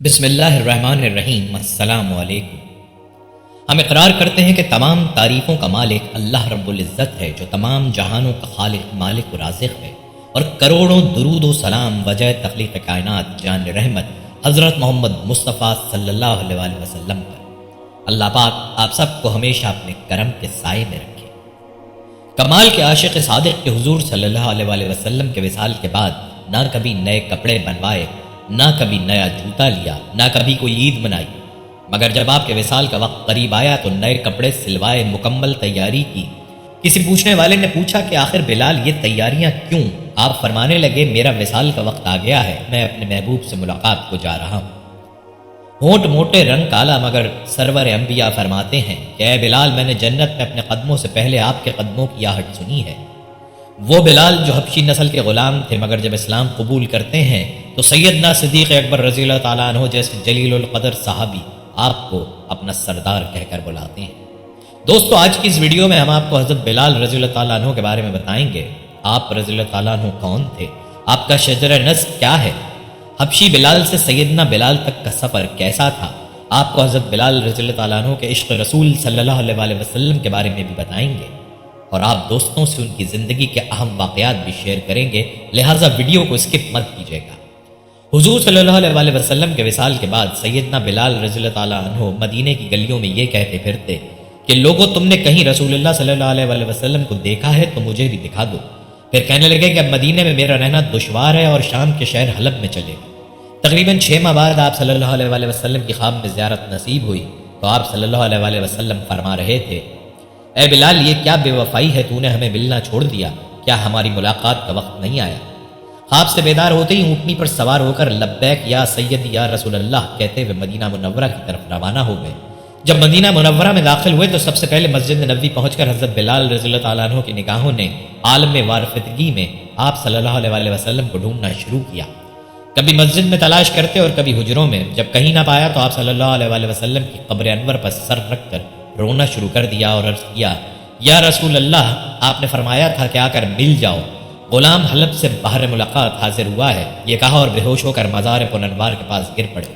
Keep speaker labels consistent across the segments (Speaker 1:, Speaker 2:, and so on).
Speaker 1: بسم اللہ الرحمن الرحیم۔ السلام علیکم۔ ہم اقرار کرتے ہیں کہ تمام تعریفوں کا مالک اللہ رب العزت ہے، جو تمام جہانوں کا خالق، مالک و رازق ہے، اور کروڑوں درود و سلام وجہ تخلیق کائنات جان رحمت حضرت محمد مصطفیٰ صلی اللہ علیہ وآلہ وسلم پر۔ اللہ پاک آپ سب کو ہمیشہ اپنے کرم کے سائے میں رکھے۔ کمال کے عاشق صادق کے حضور صلی اللہ علیہ وآلہ وسلم کے وصال کے بعد نہ کبھی نئے کپڑے بنوائے، نہ کبھی نیا جوتا لیا، نہ کبھی کوئی عید منائی، مگر جب آپ کے وصال کا وقت قریب آیا تو نئے کپڑے سلوائے، مکمل تیاری کی۔ کسی پوچھنے والے نے پوچھا کہ آخر بلال یہ تیاریاں کیوں؟ آپ فرمانے لگے، میرا وصال کا وقت آ گیا ہے، میں اپنے محبوب سے ملاقات کو جا رہا ہوں۔ ہونٹ موٹے، رنگ کالا، مگر سرور انبیاء فرماتے ہیں کہ اے بلال، میں نے جنت میں اپنے قدموں سے پہلے آپ کے قدموں کی آہٹ سنی ہے۔ وہ بلال جو حبشی نسل کے غلام تھے، مگر جب اسلام قبول کرتے ہیں تو سیدنا صدیق اکبر رضی اللہ تعالیٰ عنہ جیسے جلیل القدر صحابی آپ کو اپنا سردار کہہ کر بلاتے ہیں۔ دوستو، آج کی اس ویڈیو میں ہم آپ کو حضرت بلال رضی اللہ تعالیٰ عنہ کے بارے میں بتائیں گے۔ آپ رضی اللہ تعالیٰ عنہ کون تھے؟ آپ کا شجرہ نسب کیا ہے؟ حبشی بلال سے سیدنا بلال تک کا سفر کیسا تھا؟ آپ کو حضرت بلال رضی اللہ تعالیٰ عنہ کے عشق رسول صلی اللہ علیہ وآلہ وسلم کے بارے میں بھی بتائیں گے، اور آپ دوستوں سے ان کی زندگی کے اہم واقعات بھی شیئر کریں گے، لہٰذا ویڈیو کو اسکپ مت کیجیے گا۔ حضور صلی اللہ علیہ وآلہ وسلم کے وصال کے بعد سیدنا بلال رضی اللہ تعالیٰ عنہ مدینے کی گلیوں میں یہ کہتے پھرتے کہ لوگوں، تم نے کہیں رسول اللہ صلی اللہ علیہ وآلہ وسلم کو دیکھا ہے تو مجھے بھی دکھا دو۔ پھر کہنے لگے کہ اب مدینے میں میرا رہنا دشوار ہے اور شام کے شہر حلب میں چلے گا۔ تقریباً 6 ماہ بعد آپ صلی اللہ علیہ وآلہ وسلم کی خواب میں زیارت نصیب ہوئی تو آپ صلی اللہ علیہ وآلہ وسلم فرما رہے تھے، اے بلال، یہ کیا بے وفائی ہے، تو نے ہمیں ملنا چھوڑ دیا، کیا ہماری ملاقات کا وقت نہیں آیا؟ خواب سے بیدار ہوتے ہی اونٹنی پر سوار ہو کر لبیک یا سیدی یا رسول اللہ کہتے ہوئے مدینہ منورہ کی طرف روانہ ہو گئے۔ جب مدینہ منورہ میں داخل ہوئے تو سب سے پہلے مسجد نبوی پہنچ کر حضرت بلال رضی اللہ تعالیٰ عنہ کی نگاہوں نے عالم وارفتگی میں آپ صلی اللہ علیہ وآلہ وسلم کو ڈھونڈنا شروع کیا۔ کبھی مسجد میں تلاش کرتے اور کبھی حجروں میں۔ جب کہیں نہ پایا تو آپ صلی اللہ علیہ وآلہ وسلم کی قبر انور پر سر رکھ کر رونا شروع کر دیا اور عرض کیا، یا رسول اللہ، آپ نے فرمایا تھا کہ آ کر مل جاؤ، غلام حلب سے باہر ملاقات حاضر ہوا ہے، یہ کہا اور بے ہوش ہو کر مزار پننوار کے پاس گر پڑے۔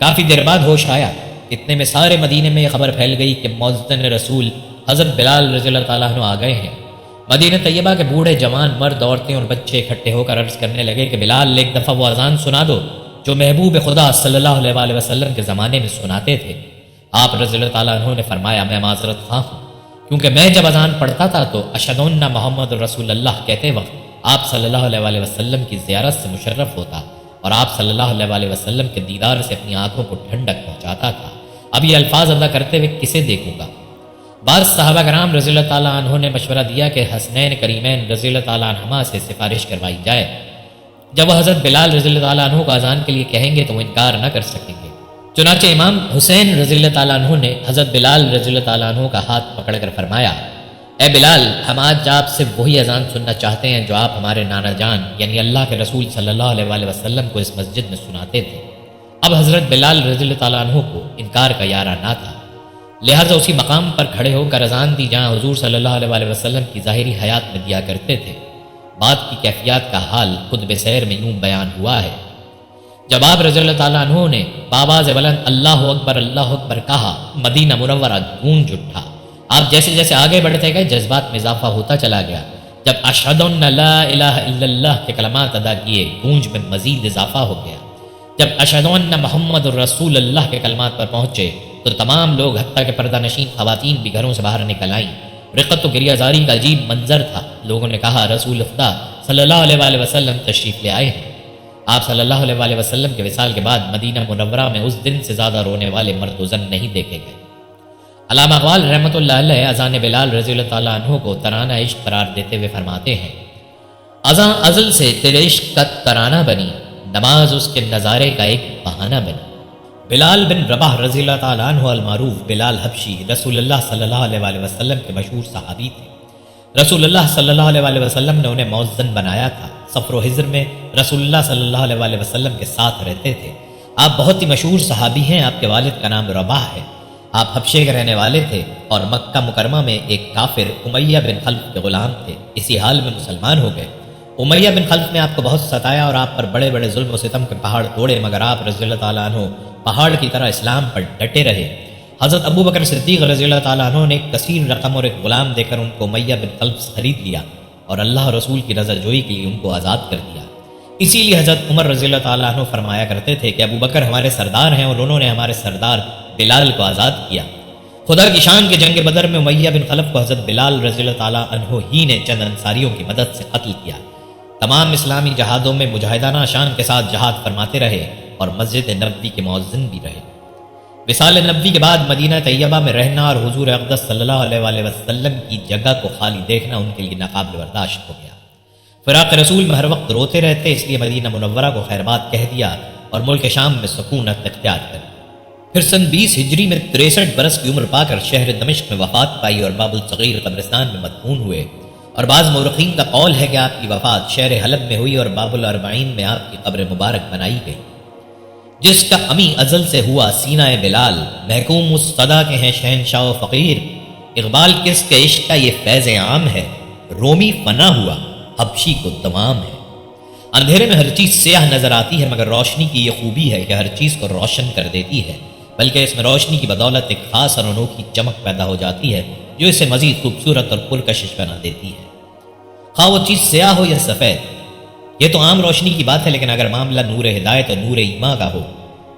Speaker 1: کافی دیر بعد ہوش آیا، اتنے میں سارے مدینے میں یہ خبر پھیل گئی کہ مؤذن رسول حضرت بلال رضی اللہ تعالیٰ عنہ آ گئے ہیں۔ مدینہ طیبہ کے بوڑھے، جوان، مرد، عورتیں اور بچے اکٹھے ہو کر عرض کرنے لگے کہ بلال، ایک دفعہ وہ اذان سنا دو جو محبوب خدا صلی اللہ علیہ وآلہ وسلم کے زمانے میں سناتے تھے۔ آپ رضی اللہ تعالیٰ عنہ نے فرمایا، میں معذرت خواہ ہوں، کیونکہ میں جب اذان پڑھتا تھا تو اشہد ان محمد رسول اللہ کہتے وقت آپ صلی اللہ علیہ وآلہ وسلم کی زیارت سے مشرف ہوتا اور آپ صلی اللہ علیہ وآلہ وسلم کے دیدار سے اپنی آنکھوں کو ٹھنڈک پہنچاتا تھا۔ اب یہ الفاظ ادا کرتے ہوئے کسے دیکھوں گا؟ بعض صحابہ کرام رضی اللہ تعالیٰ عنہ نے مشورہ دیا کہ حسنین کریمین رضی اللہ تعالیٰ عنہما سے سفارش کروائی جائے، جب وہ حضرت بلال رضی اللہ تعالیٰ عنہ کو اذان کے لیے کہیں گے تو وہ انکار نہ کر سکیں گے۔ چنانچہ امام حسین رضی اللہ تعالیٰ عنہ نے حضرت بلال رضی اللہ تعالیٰ عنہ کا ہاتھ پکڑ کر فرمایا، اے بلال، ہم آج آپ سے وہی اذان سننا چاہتے ہیں جو آپ ہمارے نانا جان یعنی اللہ کے رسول صلی اللہ علیہ وآلہ وسلم کو اس مسجد میں سناتے تھے۔ اب حضرت بلال رضی اللہ تعالیٰ عنہ کو انکار کا یارہ نہ تھا، لہٰذا اسی مقام پر کھڑے ہو کر اذان دی جہاں حضور صلی اللہ علیہ وآلہ وسلم کی ظاہری حیات میں دیا کرتے تھے۔ بات کی کیفیات کا حال خود بسیر میں یوں بیان ہوا ہے، جب آپ رضی اللہ تعالیٰ عنہ نے بآواز بلند اللہ اکبر کہا، مدینہ منورہ گونج اٹھا۔ آپ جیسے جیسے آگے بڑھتے گئے جذبات میں اضافہ ہوتا چلا گیا۔ جب اشہد ان لا الہ الا اللہ کے کلمات ادا کیے، گونج میں مزید اضافہ ہو گیا۔ جب اشہد ان محمد رسول اللہ کے کلمات پر پہنچے تو تمام لوگ حتیٰ کہ پردہ نشین خواتین بھی گھروں سے باہر نکل آئیں۔ رقت و گریہ زاری کا عجیب منظر تھا۔ لوگوں نے کہا، رسول خدا صلی اللہ علیہ وآلہ وسلم تشریف لے آئے ہیں۔ آپ صلی اللہ علیہ وآلہ وسلم کے وصال کے بعد مدینہ منورہ میں اس دن سے زیادہ رونے والے مرد و زن نہیں دیکھے گئے۔ علامہ اقبال رحمۃ اللہ علیہ اذان بلال رضی اللہ تعالیٰ عنہ کو ترانہ عشق قرار دیتے ہوئے فرماتے ہیں، اذان ازل سے تیرے عشق کا ترانہ بنی، نماز اس کے نظارے کا ایک بہانہ بنی۔ بلال بن رباح رضی اللہ تعالیٰ عنہ المعروف بلال حبشی رسول اللہ صلی اللہ علیہ وآلہ وسلم کے مشہور صحابی تھے۔ رسول اللہ صلی اللہ علیہ وآلہ وسلم نے انہیں مؤذن بنایا تھا۔ سفر و حضر میں رسول اللہ صلی اللہ علیہ وآلہ وسلم کے ساتھ رہتے تھے۔ آپ بہت ہی مشہور صحابی ہیں۔ آپ کے والد کا نام رباح ہے۔ آپ حبشے کے رہنے والے تھے اور مکہ مکرمہ میں ایک کافر امیہ بن خلف کے غلام تھے۔ اسی حال میں مسلمان ہو گئے۔ امیہ بن خلف نے آپ کو بہت ستایا اور آپ پر بڑے بڑے ظلم و ستم کے پہاڑ توڑے، مگر آپ رضی اللہ تعالیٰ عنہ پہاڑ کی طرح اسلام پر ڈٹے رہے۔ حضرت ابو بکر صدیق رضی اللہ تعالیٰ عنہ نے ایک کثیر رقم اور ایک غلام دے کر ان کو امیہ بن خلف سے خرید لیا اور اللہ رسول کی رضا جوئی کے لیے ان کو آزاد کر دیا۔ اسی لیے حضرت عمر رضی اللہ تعالیٰ عنہ فرمایا کرتے تھے کہ ابو بکر ہمارے سردار ہیں اور انہوں نے ہمارے سردار بلال کو آزاد کیا۔ خدا کی شان کے جنگ بدر میں امیہ بن خلف کو حضرت بلال رضی اللہ تعالیٰ عنہ ہی نے چند انصاریوں کی مدد سے قتل کیا۔ تمام اسلامی جہادوں میں مجاہدانہ شان کے ساتھ جہاد فرماتے رہے اور مسجد نبوی کے مؤذن بھی رہے۔ وصال نبوی کے بعد مدینہ طیبہ میں رہنا اور حضور اقدس صلی اللہ علیہ وآلہ وسلم کی جگہ کو خالی دیکھنا ان کے لیے ناقابل برداشت ہو گیا۔ فراق رسول میں ہر وقت روتے رہتے، اس لیے مدینہ منورہ کو خیرباد کہہ دیا اور ملک شام میں سکونت اختیار کر۔ پھر سن 20 ہجری میں 63 برس کی عمر پا کر شہر دمشق میں وفات پائی اور باب الصغیر قبرستان میں مدفون ہوئے، اور بعض مورخین کا قول ہے کہ آپ کی وفات شہر حلب میں ہوئی اور باب الاربعین میں آپ کی قبر مبارک بنائی گئی۔ جس کا امی ازل سے ہوا سینہ بلال، محکوم اس صدا کے ہیں شہنشاہ و فقیر، اقبال کس کے عشق کا یہ فیض عام ہے، رومی فنا ہوا حبشی کو تمام ہے۔ اندھیرے میں ہر چیز سیاہ نظر آتی ہے، مگر روشنی کی یہ خوبی ہے کہ ہر چیز کو روشن کر دیتی ہے، بلکہ اس میں روشنی کی بدولت ایک خاص اور انوکھی چمک پیدا ہو جاتی ہے جو اسے مزید خوبصورت اور پرکشش بنا دیتی ہے، خواہ وہ چیز سیاہ ہو یا سفید۔ یہ تو عام روشنی کی بات ہے، لیکن اگر معاملہ نور ہدایت اور نور ایمان کا ہو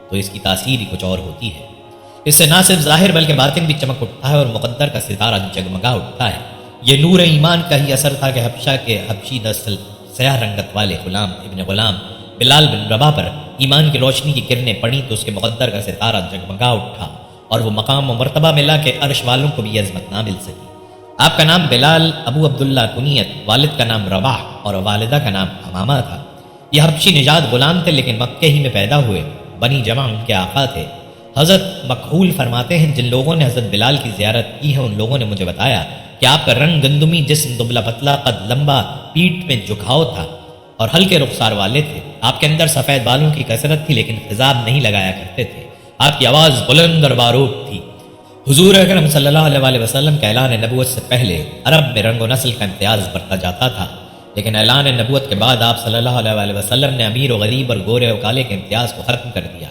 Speaker 1: تو اس کی تاثیر ہی کچھ اور ہوتی ہے۔ اس سے نہ صرف ظاہر بلکہ باطن بھی چمک اٹھتا ہے اور مقدر کا ستارہ جگمگا اٹھتا ہے۔ یہ نور ایمان کا ہی اثر تھا کہ حبشہ کے حبشی نسل سیاہ رنگت والے غلام ابن غلام بلال بن رباح پر ایمان کی روشنی کی کرنیں پڑیں تو اس کے مقدر کا ستارہ جگمگا اٹھا اور وہ مقام و مرتبہ ملا کہ عرش والوں کو بھی یہ عظمت نہ مل سکی۔ آپ کا نام بلال، ابو عبداللہ کنیت، والد کا نام رباح اور والدہ کا نام حمامہ تھا۔ یہ حبشی نژاد غلام تھے لیکن مکہ ہی میں پیدا ہوئے، بنی جمع ان کے آقا تھے۔ حضرت مکحول فرماتے ہیں جن لوگوں نے حضرت بلال کی زیارت کی ہے ان لوگوں نے مجھے بتایا کہ آپ کا رنگ گندمی، جسم دبلا پتلا، قد لمبا، پیٹھ میں جھکاؤ تھا اور ہلکے رخسار والے تھے۔ آپ کے اندر سفید بالوں کی کثرت تھی لیکن خضاب نہیں لگایا کرتے تھے۔ آپ کی آواز بلند اور باروق تھی۔ حضور اکرم صلی اللہ علیہ وآلہ وسلم کا اعلان نبوت سے پہلے عرب میں رنگ و نسل کا امتیاز برتا جاتا تھا، لیکن اعلان نبوت کے بعد آپ صلی اللہ علیہ وآلہ وسلم نے امیر و غریب اور گورے و کالے کے امتیاز کو ختم کر دیا۔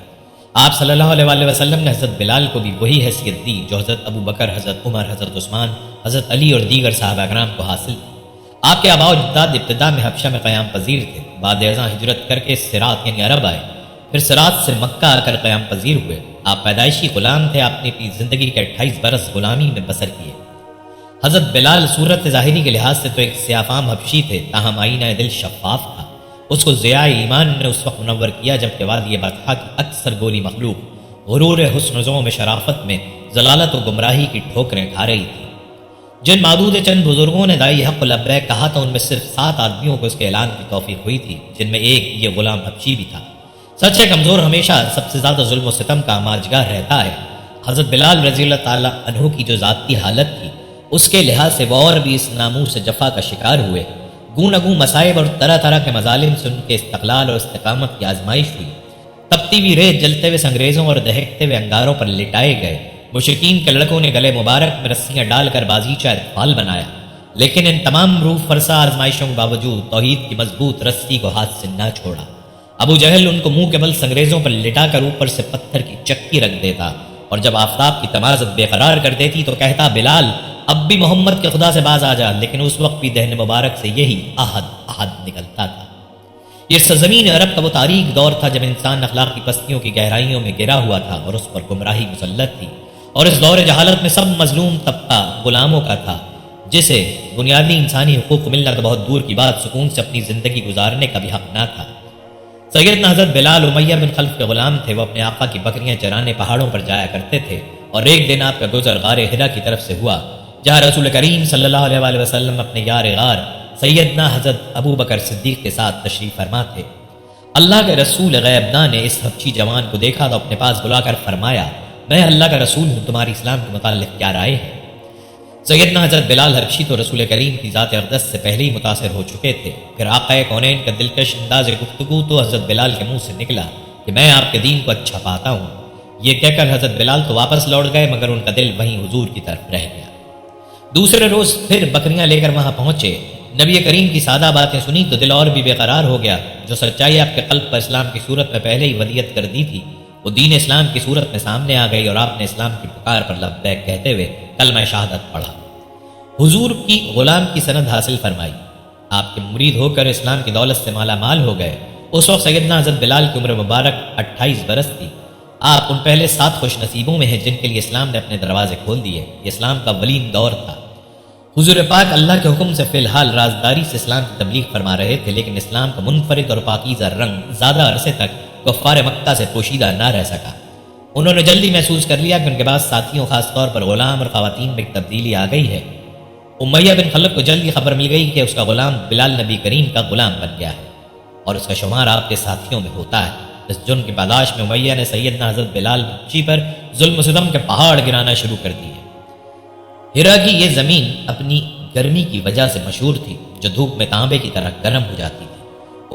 Speaker 1: آپ صلی اللہ علیہ وآلہ وسلم نے حضرت بلال کو بھی وہی حیثیت دی جو حضرت ابو بکر، حضرت عمر، حضرت عثمان، حضرت علی اور دیگر صحابہ کرام کو حاصل تھی۔ آپ کے آباء و اجداد ابتدا میں حبشہ میں قیام پذیر تھے، بعد ازاں ہجرت کر کے صراط یعنی عرب آئے، پھر صراط سے مکہ آ کر قیام پذیر ہوئے۔ آپ پیدائشی غلام تھے، آپ نے اپنی زندگی کے 28 برس غلامی میں بسر کیے۔ حضرت بلال صورت ظاہری کے لحاظ سے تو ایک سیاہ فام حبشی تھے، تاہم آئینہ دل شفاف تھا۔ اس کو ضیاء ایمان نے اس وقت منور کیا جبکہ وادی بطحا کی اکثر گولی مخلوق غرور حسن و میں شرافت میں ضلالت و گمراہی کی ٹھوکریں کھا رہی تھی۔ جن معدود چند بزرگوں نے دائی حق لبیک کہا تھا ان میں صرف 7 آدمیوں کو اس کے اعلان کی توفیق ہوئی تھی، جن میں ایک یہ غلام حبشی بھی تھا۔ سچے کمزور ہمیشہ سب سے زیادہ ظلم و ستم کا آماجگار رہتا ہے۔ حضرت بلال رضی اللہ تعالیٰ عنہ کی جو ذاتی حالت تھی اس کے لحاظ سے وہ اور بھی اس نامور سے جفا کا شکار ہوئے۔ گون اگوں مصائب اور طرح طرح کے مظالم سے ان کے استقلال اور استقامت کی آزمائش ہوئی۔ تپتی ہوئی ریت جلتے ہوئے سنگریزوں اور دہکتے ہوئے انگاروں پر لٹائے گئے۔ مشرکین کے لڑکوں نے گلے مبارک میں رسیاں ڈال کر بازیچہ اطفال بنایا، لیکن ان تمام روح فرسا آزمائشوں کے باوجود توحید کی مضبوط رسی کو ہاتھ سے نہ چھوڑا۔ ابو جہل ان کو منہ کے بل سنگریزوں پر لٹا کر اوپر سے پتھر کی چکی رکھ دیتا اور جب آفتاب کی تمازت بے قرار کر دیتی تو کہتا بلال اب بھی محمد کے خدا سے باز آ جا، لیکن اس وقت بھی دہن مبارک سے یہی احد احد نکلتا تھا۔ یہ سرزمین عرب کا وہ تاریک دور تھا جب انسان اخلاقی پستیوں کی گہرائیوں میں گرا ہوا تھا اور اس پر گمراہی مسلط تھی، اور اس دور جہالت میں سب مظلوم طبقہ غلاموں کا تھا، جسے بنیادی انسانی حقوق ملنا تو بہت دور کی بات سکون سے اپنی زندگی گزارنے کا بھی حق نہ تھا۔ سیدنا حضرت بلال امیہ بن خلف کے غلام تھے۔ وہ اپنے آقا کی بکریاں چرانے پہاڑوں پر جایا کرتے تھے، اور ایک دن آپ کا گزر غار ہرا کی طرف سے ہوا جہاں رسول کریم صلی اللہ علیہ وآلہ وسلم اپنے یار غار سیدنا حضرت ابو بکر صدیق کے ساتھ تشریف فرما تھے۔ اللہ کے رسول غیبداں نے اس حبشی جوان کو دیکھا تو اپنے پاس بلا کر فرمایا میں اللہ کا رسول ہوں، تمہاری اسلام کے متعلق کیا رائے ہے؟ سیدنا حضرت بلال حبشی تو رسول کریم کی ذات اقدس سے پہلے ہی متاثر ہو چکے تھے، پھر آقا کونین کا دلکش انداز گفتگو تو حضرت بلال کے منہ سے نکلا کہ میں آپ کے دین کو اچھا پاتا ہوں۔ یہ کہہ کر حضرت بلال تو واپس لوٹ گئے مگر ان کا دل وہیں حضور کی طرف رہ گیا۔ دوسرے روز پھر بکریاں لے کر وہاں پہنچے۔ نبی کریم کی سادہ باتیں سنی تو دل اور بھی بے قرار ہو گیا۔ جو سچائی آپ کے قلب پر اسلام کی صورت میں پہلے ہی ودیت کر دی تھی وہ دین اسلام کی صورت میں سامنے آ گئی، اور آپ نے اسلام کی پکار پر لبیک کہتے ہوئے کلمہ شہادت پڑھا، حضور کی غلام کی سند حاصل فرمائی، آپ کے مرید ہو کر اسلام کی دولت سے مالا مال ہو گئے۔ اس وقت سیدنا حضرت بلال کی عمر مبارک 28 برس تھی۔ آپ ان پہلے 7 خوش نصیبوں میں ہیں جن کے لیے اسلام نے اپنے دروازے کھول دیے۔ یہ اسلام کا ولیم دور تھا۔ حضور پاک اللہ کے حکم سے فی الحال رازداری سے اسلام کی تبلیغ فرما رہے تھے، لیکن اسلام کا منفرد اور پاکیزہ رنگ زیادہ عرصے تک کفار مکہ سے پوشیدہ نہ رہ سکا۔ انہوں نے جلدی محسوس کر لیا کہ ان کے بعد ساتھیوں، خاص طور پر غلام اور خواتین میں ایک تبدیلی آ گئی ہے۔ امیہ بن خلف کو جلدی خبر مل گئی کہ اس کا غلام بلال نبی کریم کا غلام بن گیا ہے اور اس کا شمار آپ کے ساتھیوں میں ہوتا ہے۔ اس جرم کی پاداش میں امیہ نے سیدنا حضرت بلال بچی پر ظلم و ستم کے پہاڑ گرانا شروع کر دیے۔ ہرا کی یہ زمین اپنی گرمی کی وجہ سے مشہور تھی، جو دھوپ میں تانبے کی طرح گرم ہو جاتی تھی۔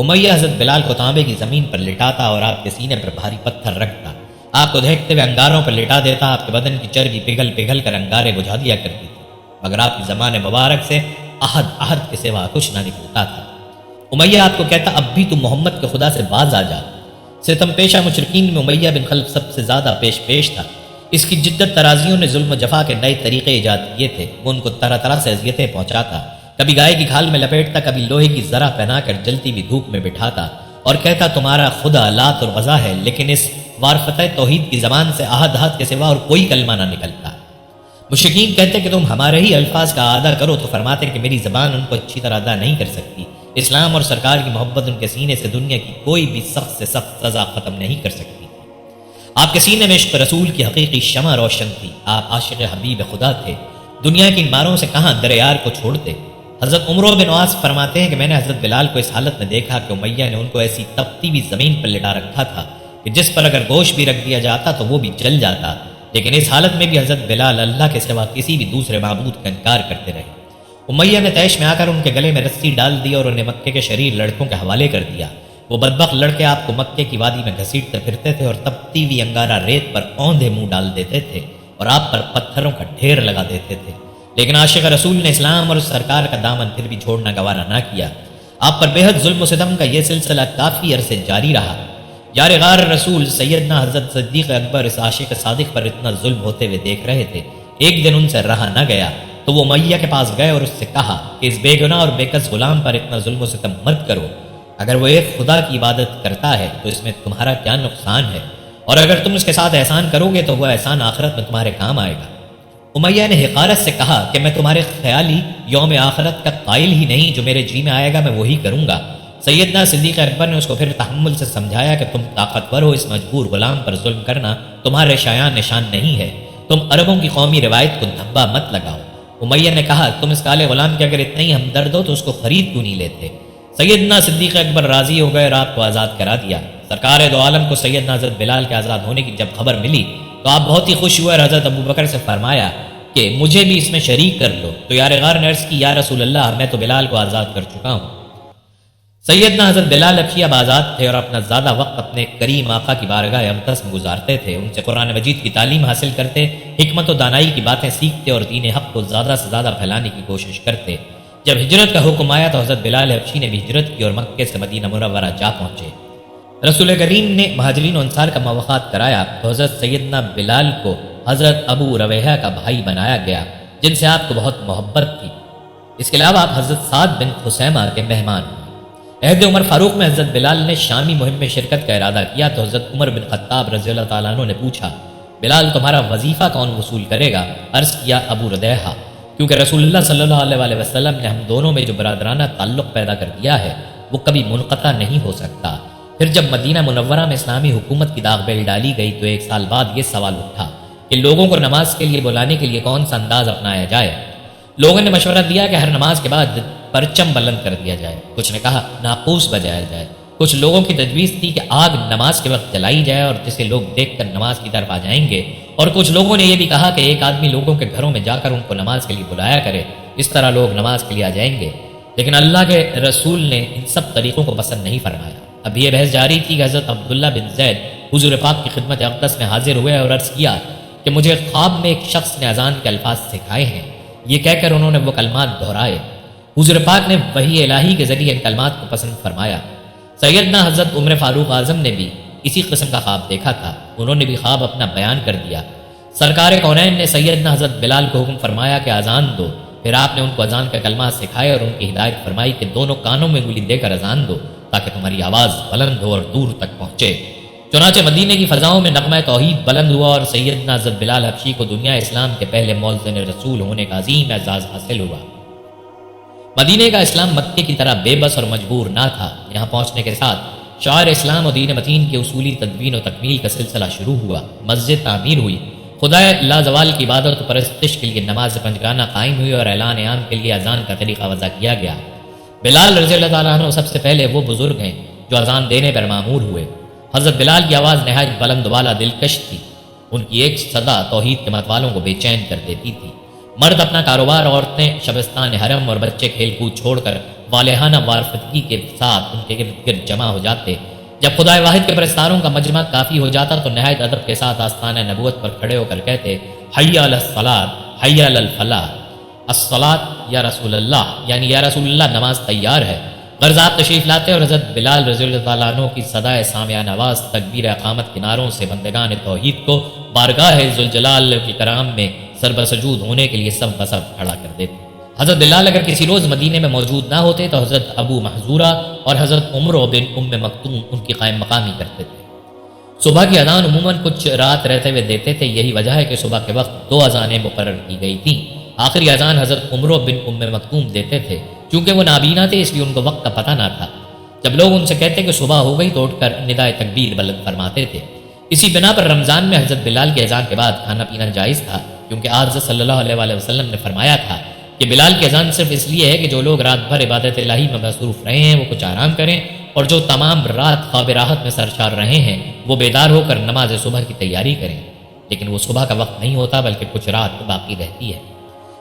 Speaker 1: امیہ حضرت بلال کو تانبے کی زمین پر لٹاتا اور آپ کے سینے پر بھاری پتھر رکھتا، آپ کو دیکھتے ہوئے انگاروں پر لٹا دیتا۔ آپ کے بدن کی چربی پگھل پگھل کر انگارے بجھا دیا کرتی تھی، مگر آپ کی زمان مبارک سے عہد کے سوا کچھ نہ نکلتا تھا۔ امیہ آپ کو کہتا، اب بھی تم محمد کے خدا سے باز آ جا۔ ستم پیشہ مشرکین میں امیہ بن خلف سب سے زیادہ پیش تھا۔ اس کی جدت ترازیوں نے ظلم و جفا کے نئے طریقے ایجاد کیے تھے۔ وہ ان کو طرح طرح سے اذیتیں پہنچاتا، کبھی گائے کی کھال میں لپیٹتا، کبھی لوہے کی ذرہ پہنا کر جلتی ہوئی دھوپ میں بٹھاتا اور کہتا تمہارا خدا لات اور غزہ ہے، لیکن اس وارفتہ توحید کی زبان سے عہد کے سوا اور کوئی کلمہ نہ نکلتا۔ مشرکین کہتے کہ تم ہمارے ہی الفاظ کا ادا کرو تو فرماتے کہ میری زبان ان کو اچھی طرح ادا نہیں کر سکتی۔ اسلام اور سرکار کی محبت ان کے سینے سے دنیا کی کوئی بھی سخت سے سخت سزا ختم نہیں کر سکتی۔ آپ کے سینے میں عشق رسول کی حقیقی شمع روشن تھی۔ آپ عاشق حبیب خدا تھے، دنیا کی ان ماروں سے کہاں دریار کو چھوڑتے۔ حضرت عمرو بن عاص فرماتے ہیں کہ میں نے حضرت بلال کو اس حالت میں دیکھا کہ امیہ نے ان کو ایسی تپتی ہوئی زمین پر لٹا رکھا تھا کہ جس پر اگر گوشت بھی رکھ دیا جاتا تو وہ بھی جل جاتا، لیکن اس حالت میں بھی حضرت بلال اللہ کے سوا کسی بھی دوسرے معبود کا انکار کرتے رہے۔ امیہ نے طیش میں آ کر ان کے گلے میں رسی ڈال دی اور انہیں مکے کے شریر لڑکوں کے حوالے کر دیا۔ وہ بدبخت لڑکے آپ کو مکے کی وادی میں گھسیٹتے پھرتے تھے اور تپتی ہوئی انگارہ ریت پر اوندھے منہ ڈال دیتے تھے اور آپ پر پتھروں کا ڈھیر لگا دیتے تھے، لیکن عاشق رسول نے اسلام اور سرکار کا دامن پھر بھی چھوڑنا گوارا نہ کیا۔ آپ پر بے حد ظلم و ستم کا یہ سلسلہ کافی عرصے جاری رہا۔ یار غار رسول سیدنا حضرت صدیق اکبر اس عاشق صادق پر اتنا ظلم ہوتے ہوئے دیکھ رہے تھے۔ ایک دن ان سے رہا نہ گیا تو وہ امیہ کے پاس گئے اور اس سے کہا کہ اس بے گناہ اور بے کس غلام پر اتنا ظلم و ستم مت کرو۔ اگر وہ ایک خدا کی عبادت کرتا ہے تو اس میں تمہارا کیا نقصان ہے، اور اگر تم اس کے ساتھ احسان کرو گے تو وہ احسان آخرت میں تمہارے کام آئے گا۔ امیہ نے حقارت سے کہا کہ میں تمہارے خیالی یوم آخرت کا قائل ہی نہیں، جو میرے جی میں آئے گا میں وہی کروں گا۔ سیدنا صدیق اکبر نے اس کو پھر تحمل سے سمجھایا کہ تم طاقتور ہو، اس مجبور غلام پر ظلم کرنا تمہارے شایان نشان نہیں ہے، تم عربوں کی قومی روایت کو دھبا مت لگاؤ۔ امیہ نے کہا تم اس کالے غلام کے اگر اتنا ہی ہمدرد ہو تو اس کو خرید کیوں نہیں لیتے؟ سیدنا صدیق اکبر راضی ہو گئے اور آپ کو آزاد کرا دیا۔ سرکار دو عالم کو سیدنا حضرت بلال کے آزاد ہونے کی جب خبر ملی تو آپ بہت ہی خوش ہوئے اور حضرت ابوبکر سے فرمایا کہ مجھے بھی اس میں شریک کر لو، تو یار غار نے عرض کی یا رسول اللہ میں تو بلال کو آزاد کر چکا ہوں۔ سیدنا حضرت بلال ابھی اب آزاد تھے اور اپنا زیادہ وقت اپنے کریم آقا کی بارگاہ اقدس میں گزارتے تھے، ان سے قرآن مجید کی تعلیم حاصل کرتے، حکمت و دانائی کی باتیں سیکھتے اور دین حق کو زیادہ سے زیادہ پھیلانے کی کوشش کرتے۔ جب ہجرت کا حکم آیا تو حضرت بلال حبشی نے بھی ہجرت کی اور مکے سے مدینہ منورہ جا پہنچے۔ رسول کریم نے مہاجرین و انصار کا موافقات کرایا تو حضرت سیدنا بلال کو حضرت ابو رویحہ کا بھائی بنایا گیا، جن سے آپ کو بہت محبت تھی۔ اس کے علاوہ آپ حضرت سعد بن خثیمہ کے مہمان ہوئے۔ عہد عمر فاروق میں حضرت بلال نے شامی مہم میں شرکت کا ارادہ کیا تو حضرت عمر بن خطاب رضی اللہ تعالیٰ عنہ نے پوچھا بلال تمہارا وظیفہ کون وصول کرے گا؟ عرض کیا ابو ردیحہ، کیونکہ رسول اللہ صلی اللہ علیہ وسلم نے ہم دونوں میں جو برادرانہ تعلق پیدا کر دیا ہے وہ کبھی منقطع نہیں ہو سکتا۔ پھر جب مدینہ منورہ میں اسلامی حکومت کی داغ بیل ڈالی گئی تو 1 سال بعد یہ سوال اٹھا کہ لوگوں کو نماز کے لیے بلانے کے لیے کون سا انداز اپنایا جائے۔ لوگوں نے مشورہ دیا کہ ہر نماز کے بعد پرچم بلند کر دیا جائے، کچھ نے کہا ناقوس بجایا جائے، کچھ لوگوں کی تجویز تھی کہ آگ نماز کے وقت جلائی جائے اور جسے لوگ دیکھ کر نماز کی طرف آ جائیں گے، اور کچھ لوگوں نے یہ بھی کہا کہ ایک آدمی لوگوں کے گھروں میں جا کر ان کو نماز کے لیے بلایا کرے، اس طرح لوگ نماز کے لیے آ جائیں گے۔ لیکن اللہ کے رسول نے ان سب طریقوں کو پسند نہیں فرمایا۔ اب یہ بحث جاری تھی کہ حضرت عبداللہ بن زید حضور پاک کی خدمت اقدس میں حاضر ہوئے اور عرض کیا کہ مجھے خواب میں ایک شخص نے اذان کے الفاظ سکھائے ہیں، یہ کہہ کر انہوں نے وہ کلمات دہرائے۔ حضور پاک نے وحی الہی کے ذریعے ان کلمات کو پسند فرمایا۔ سیدنا حضرت عمر فاروق اعظم نے بھی اسی قسم کا خواب دیکھا تھا، انہوں نے بھی خواب اپنا بیان کر دیا۔ سرکار کونین نے سیدنا حضرت بلال کو حکم فرمایا کہ اذان دو، پھر آپ نے ان کو اذان کا کلمات سکھائے اور ان کی ہدایت فرمائی کہ دونوں کانوں میں انگلی دے کر اذان دو تاکہ تمہاری آواز بلند ہو اور دور تک پہنچے۔ چنانچہ مدینے کی فضاؤں میں نغمہ توحید بلند ہوا اور سیدنا حضرت بلال حبشی کو دنیا اسلام کے پہلے مؤذن رسول ہونے کا عظیم اعزاز حاصل ہوا۔ مدینے کا اسلام مکے کی طرح بے بس اور مجبور نہ تھا۔ یہاں پہنچنے کے ساتھ شعائر اسلام و دین متین کی اصولی تدوین و تکمیل کا سلسلہ شروع ہوا، مسجد تعمیر ہوئی، خدا لا زوال کی عبادت و پرستش کے لیے نماز پنجگانہ قائم ہوئی اور اعلان عام کے لیے اذان کا طریقہ وضع کیا گیا۔ بلال رضی اللہ تعالیٰ عنہ سب سے پہلے وہ بزرگ ہیں جو اذان دینے پر معمور ہوئے۔ حضرت بلال کی آواز نہایت بلند والا دلکش تھی، ان کی ایک صدا توحید کے متوالوں کو بے چین کر دیتی تھی۔ مرد اپنا کاروبار، عورتیں شبستان حرم اور بچے کھیل کود چھوڑ کر والہانہ وارفتگی کے ساتھ ان کے ارد گرد جمع ہو جاتے۔ جب خدائے واحد کے پرستاروں کا مجمع کافی ہو جاتا تو نہایت ادب کے ساتھ آستانہ نبوت پر کھڑے ہو کر کہتے، حی علی الصلاۃ، حی علی الفلاح، الصلاۃ یا رسول اللہ، یعنی یا رسول اللہ نماز تیار ہے۔ غرض آپ تشریف لاتے اور حضرت بلال رضی اللہ تعالیٰ عنہ کی صدائے سامعہ نواز تکبیر اقامت کناروں سے بندگان توحید کو بارگاہ ذوالجلال کی کرام میں سربسجود ہونے کے لیے سب بسب کھڑا کر دیتے۔ حضرت بلال اگر کسی روز مدینے میں موجود نہ ہوتے تو حضرت ابو محذورہ اور حضرت عمر بن ام مکتوم ان کی قائم مقامی کرتے تھے۔ صبح کی اذان عموماً کچھ رات رہتے ہوئے دیتے تھے، یہی وجہ ہے کہ صبح کے وقت 2 اذانیں مقرر کی گئی تھیں۔ آخری اذان حضرت عمر بن ام مکتوم دیتے تھے، چونکہ وہ نابینا تھے اس لیے ان کو وقت کا پتہ نہ تھا۔ جب لوگ ان سے کہتے کہ صبح ہو گئی تو اٹھ کر ندائے تکبیر بلند فرماتے تھے۔ اسی بنا پر رمضان میں حضرت بلال کی اذان کے بعد کھانا پینا جائز تھا، کیونکہ آج صلی اللہ علیہ وآلہ وسلم نے فرمایا تھا کہ بلال کی اذان صرف اس لیے ہے کہ جو لوگ رات بھر عبادت الہی میں مصروف رہے ہیں وہ کچھ آرام کریں، اور جو تمام رات خواب راحت میں سرشار رہے ہیں وہ بیدار ہو کر نماز صبح کی تیاری کریں۔ لیکن وہ صبح کا وقت نہیں ہوتا بلکہ کچھ رات باقی رہتی ہے۔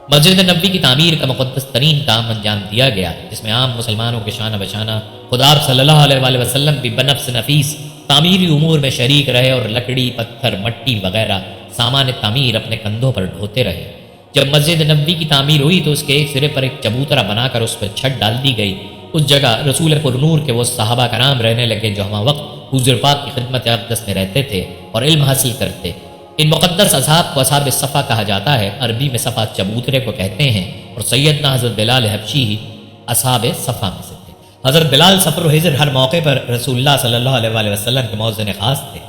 Speaker 1: مسجد نبوی کی تعمیر کا مقدس ترین کام انجام دیا گیا، جس میں عام مسلمانوں کے شانہ بشانہ خدا صلی اللہ علیہ وآلہ وسلم بھی بنفس نفیس تعمیری امور میں شریک رہے اور لکڑی، پتھر، مٹی وغیرہ سامان تعمیر اپنے کندھوں پر ڈھوتے رہے۔ جب مسجد نبوی کی تعمیر ہوئی تو اس کے ایک سرے پر ایک چبوترا بنا کر اس پر چھت ڈال دی گئی۔ اس جگہ رسول پر نور کے وہ صحابہ کرام رہنے لگے جو ہمہ وقت حضور پاک کی خدمت اقدس میں رہتے تھے اور علم حاصل کرتے۔ ان مقدس اصحاب کو اصحاب صفا کہا جاتا ہے، عربی میں صفا چبوترے کو کہتے ہیں، اور سیدنا حضرت بلال حبشی ہی اصحاب صفا میں سے تھے۔ حضرت بلال سفر و ہجر ہر موقع پر رسول اللہ صلی اللہ علیہ وآلہ وسلم کے مؤذن خاص تھے۔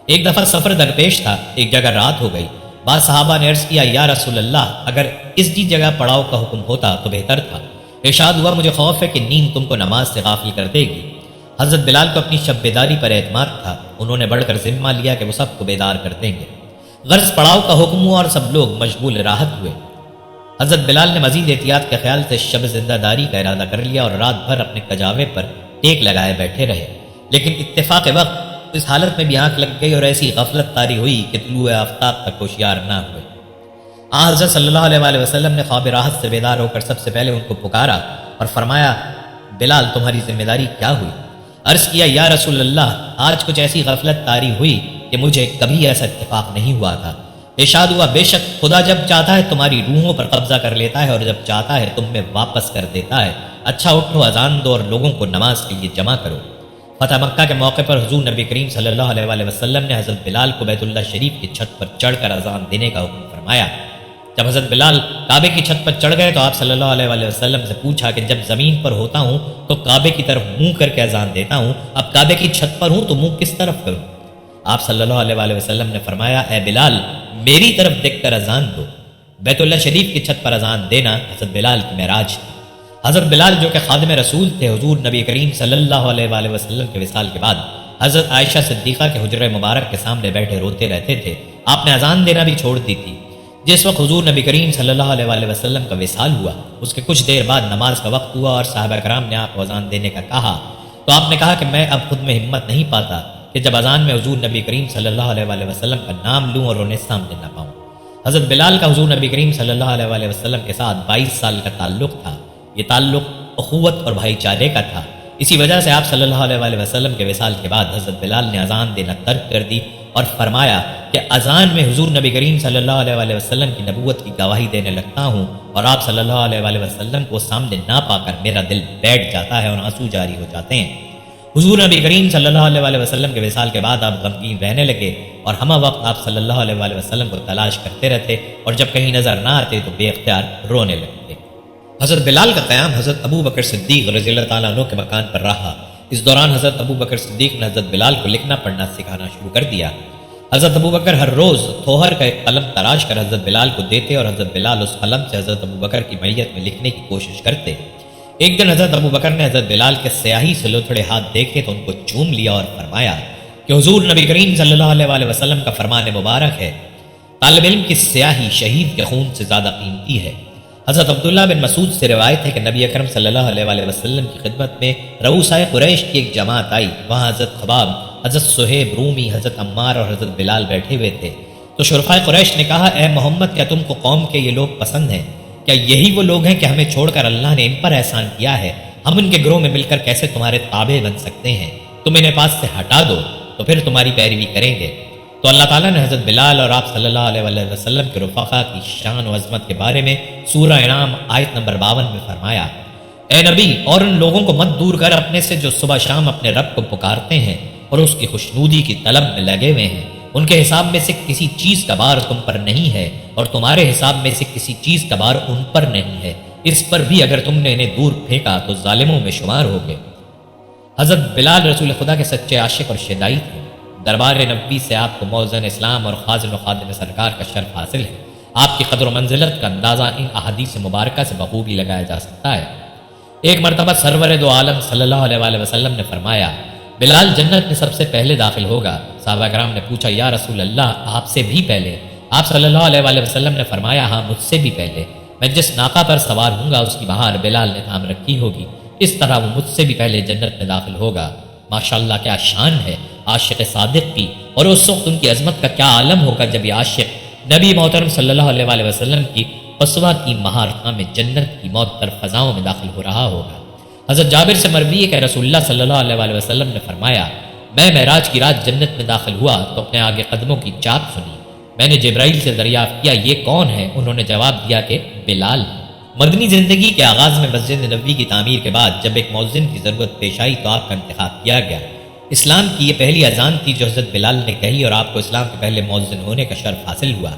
Speaker 1: ایک دفعہ سفر درپیش تھا، ایک جگہ رات ہو گئی۔ بعض صحابہ نے عرض کیا، یا رسول اللہ، اگر اس جگہ پڑاؤ کا حکم ہوتا تو بہتر تھا۔ ارشاد ہوا، مجھے خوف ہے کہ نیند تم کو نماز سے غافل کر دے گی۔ حضرت بلال کو اپنی شب بیداری پر اعتماد تھا، انہوں نے بڑھ کر ذمہ لیا کہ وہ سب کو بیدار کر دیں گے۔ غرض پڑاؤ کا حکم ہوا اور سب لوگ مشغول راحت ہوئے۔ حضرت بلال نے مزید احتیاط کے خیال سے شب زندہ داری کا ارادہ کر لیا اور رات بھر اپنے کجاوے پر ٹیک لگائے بیٹھے رہے، لیکن اتفاق وقت اس حالت میں بھی آنکھ لگ گئی اور ایسی غفلت طاری ہوئی کہ طلوع آفتاب تک ہوشیار نہ ہوئے۔ حضرت صلی اللہ علیہ وآلہ وسلم نے خواب راحت سے بیدار ہو کر سب سے پہلے ان کو پکارا اور فرمایا، بلال تمہاری ذمہ داری کیا ہوئی؟ عرض کیا، یا رسول اللہ، آج کچھ ایسی غفلت طاری ہوئی کہ مجھے کبھی ایسا اتفاق نہیں ہوا تھا۔ ارشاد ہوا، بے شک خدا جب چاہتا ہے تمہاری روحوں پر قبضہ کر لیتا ہے اور جب چاہتا ہے تم میں واپس کر دیتا ہے۔ اچھا اٹھو، اذان دو اور لوگوں کو نماز کے لیے جمع کرو۔ فتح مکہ کے موقع پر حضور نبی کریم صلی اللہ علیہ وآلہ وسلم نے حضرت بلال کو بیت اللہ شریف کی چھت پر چڑھ کر اذان دینے کا حکم فرمایا۔ جب حضرت بلال کعبے کی چھت پر چڑھ گئے تو آپ صلی اللہ علیہ وآلہ وسلم سے پوچھا کہ جب زمین پر ہوتا ہوں تو کعبے کی طرف منہ کر کے اذان دیتا ہوں، اب کعبے کی چھت پر ہوں تو منہ کس طرف کروں؟ آپ صلی اللہ علیہ وآلہ وسلم نے فرمایا، اے بلال، میری طرف دیکھ کر اذان دو۔ بیت اللہ شریف کی چھت پر اذان دینا حضرت بلال کی معراج تھی۔ حضرت بلال جو کہ خادم رسول تھے، حضور نبی کریم صلی اللہ علیہ وآلہ وسلم کے وصال کے بعد حضرت عائشہ صدیقہ کے حجرہ مبارک کے سامنے بیٹھے روتے رہتے تھے۔ آپ نے اذان دینا بھی چھوڑ دی تھی۔ جس وقت حضور نبی کریم صلی اللہ علیہ وآلہ وسلم کا وصال ہوا، اس کے کچھ دیر بعد نماز کا وقت ہوا اور صحابہ کرام نے آپ کو اذان دینے کا کہا تو آپ نے کہا کہ میں اب خود میں ہمت نہیں پاتا کہ جب اذان میں حضور نبی کریم صلی اللہ علیہ وآلہ وسلم کا نام لوں اور انہیں سامنے نہ پاؤں۔ حضرت بلال کا حضور نبی کریم صلی اللہ علیہ وآلہ وسلم کے ساتھ 22 سال کا تعلق تھا۔ یہ تعلق اخوت اور بھائی چارے کا تھا۔ اسی وجہ سے آپ صلی اللہ علیہ وآلہ وسلم کے وصال کے بعد حضرت بلال نے اذان دینا ترک کر دی اور فرمایا کہ اذان میں حضور نبی کریم صلی اللہ علیہ وسلم کی نبوت کی گواہی دینے لگتا ہوں اور آپ صلی اللہ علیہ وسلم کو سامنے نہ پا کر میرا دل بیٹھ جاتا ہے اور آنسو جاری ہو جاتے ہیں۔ حضور نبی کریم صلی اللہ علیہ وسلم کے وصال کے بعد آپ غمگین رہنے لگے اور ہمہ وقت آپ صلی اللہ علیہ وسلم کو تلاش کرتے رہتے اور جب کہیں نظر نہ آتے تو بے اختیار رونے لگتے۔ حضرت بلال کا قیام حضرت ابو بکر صدیق رضی اللہ تعالیٰ عنہ کے مکان پر رہا۔ اس دوران حضرت ابو بکر صدیق نے حضرت بلال کو لکھنا پڑھنا سکھانا شروع کر دیا۔ حضرت ابو بکر ہر روز تھوہر کا ایک قلم تراش کر حضرت بلال کو دیتے اور حضرت بلال اس قلم سے حضرت ابو بکر کی میت میں لکھنے کی کوشش کرتے۔ ایک دن حضرت ابو بکر نے حضرت بلال کے سیاہی سے لتھڑے ہاتھ دیکھے تو ان کو چوم لیا اور فرمایا کہ حضور نبی کریم صلی اللہ علیہ وسلم کا فرمان مبارک ہے، طالب علم کی سیاہی شہید کے خون سے زیادہ قیمتی ہے۔ حضرت عبداللہ بن مسعود سے روایت ہے کہ نبی اکرم صلی اللہ علیہ وسلم کی خدمت میں رؤسائے قریش کی ایک جماعت آئی۔ وہاں حضرت خباب، حضرت صہیب رومی، حضرت عمار اور حضرت بلال بیٹھے ہوئے تھے۔ تو شرفائے قریش نے کہا، اے محمد، کیا تم کو قوم کے یہ لوگ پسند ہیں؟ کیا یہی وہ لوگ ہیں کہ ہمیں چھوڑ کر اللہ نے ان پر احسان کیا ہے؟ ہم ان کے گروہ میں مل کر کیسے تمہارے تابع بن سکتے ہیں؟ تم انہیں پاس سے ہٹا دو تو پھر تمہاری پیروی کریں گے۔ تو اللہ تعالیٰ نے حضرت بلال اور آپ صلی اللہ علیہ وسلم کے رفقا کی شان و عظمت کے بارے میں سورہ انعام آیت نمبر 52 میں فرمایا، اے نبی، اور ان لوگوں کو مت دور کر اپنے سے جو صبح شام اپنے رب کو پکارتے ہیں اور اس کی خوشنودی کی طلب میں لگے ہوئے ہیں۔ ان کے حساب میں سے کسی چیز کا بار تم پر نہیں ہے اور تمہارے حساب میں سے کسی چیز کا بار ان پر نہیں ہے۔ اس پر بھی اگر تم نے انہیں دور پھینکا تو ظالموں میں شمار ہوگے۔ حضرت بلال رسول خدا کے سچے عاشق اور شیدائی تھے۔ دربار نبوی سے آپ کو موزن اسلام اور خازن و خادم سرکار کا شرف حاصل ہے۔ آپ کی قدر و منزلت کا اندازہ ان احادیث مبارکہ سے بخوبی لگایا جا سکتا ہے۔ ایک مرتبہ سرور دو عالم صلی اللہ علیہ وسلم نے فرمایا، بلال جنت میں سب سے پہلے داخل ہوگا۔ صحابہ کرام نے پوچھا، یا رسول اللہ، آپ سے بھی پہلے؟ آپ صلی اللہ علیہ وسلم نے فرمایا، ہاں، مجھ سے بھی پہلے۔ میں جس ناقہ پر سوار ہوں گا اس کی مہار بلال نے تھام رکھی ہوگی، اس طرح وہ مجھ سے بھی پہلے جنت میں داخل ہوگا۔ ماشاءاللہ، کیا شان ہے عاشق صادق کی، اور اس وقت ان کی عظمت کا کیا عالم ہوگا جب یہ عاشق نبی محترم صلی اللہ علیہ وسلم کی قصوہ کی مہار میں جنت کی موت در فضاؤں میں داخل ہو رہا ہوگا۔ حضرت جابر سے مروی ہے کہ رسول اللہ صلی اللہ علیہ وسلم نے فرمایا، میں معراج کی رات جنت میں داخل ہوا تو اپنے آگے قدموں کی چاپ سنی۔ میں نے جبرائیل سے دریافت کیا، یہ کون ہے؟ انہوں نے جواب دیا کہ بلال۔ مدنی زندگی کے آغاز میں مسجد نبوی کی تعمیر کے بعد جب ایک مؤذن کی ضرورت پیش آئی تو آپ کا انتخاب کیا گیا۔ اسلام کی یہ پہلی اذان تھی جو حضرت بلال نے کہی اور آپ کو اسلام کے پہلے مؤذن ہونے کا شرف حاصل ہوا۔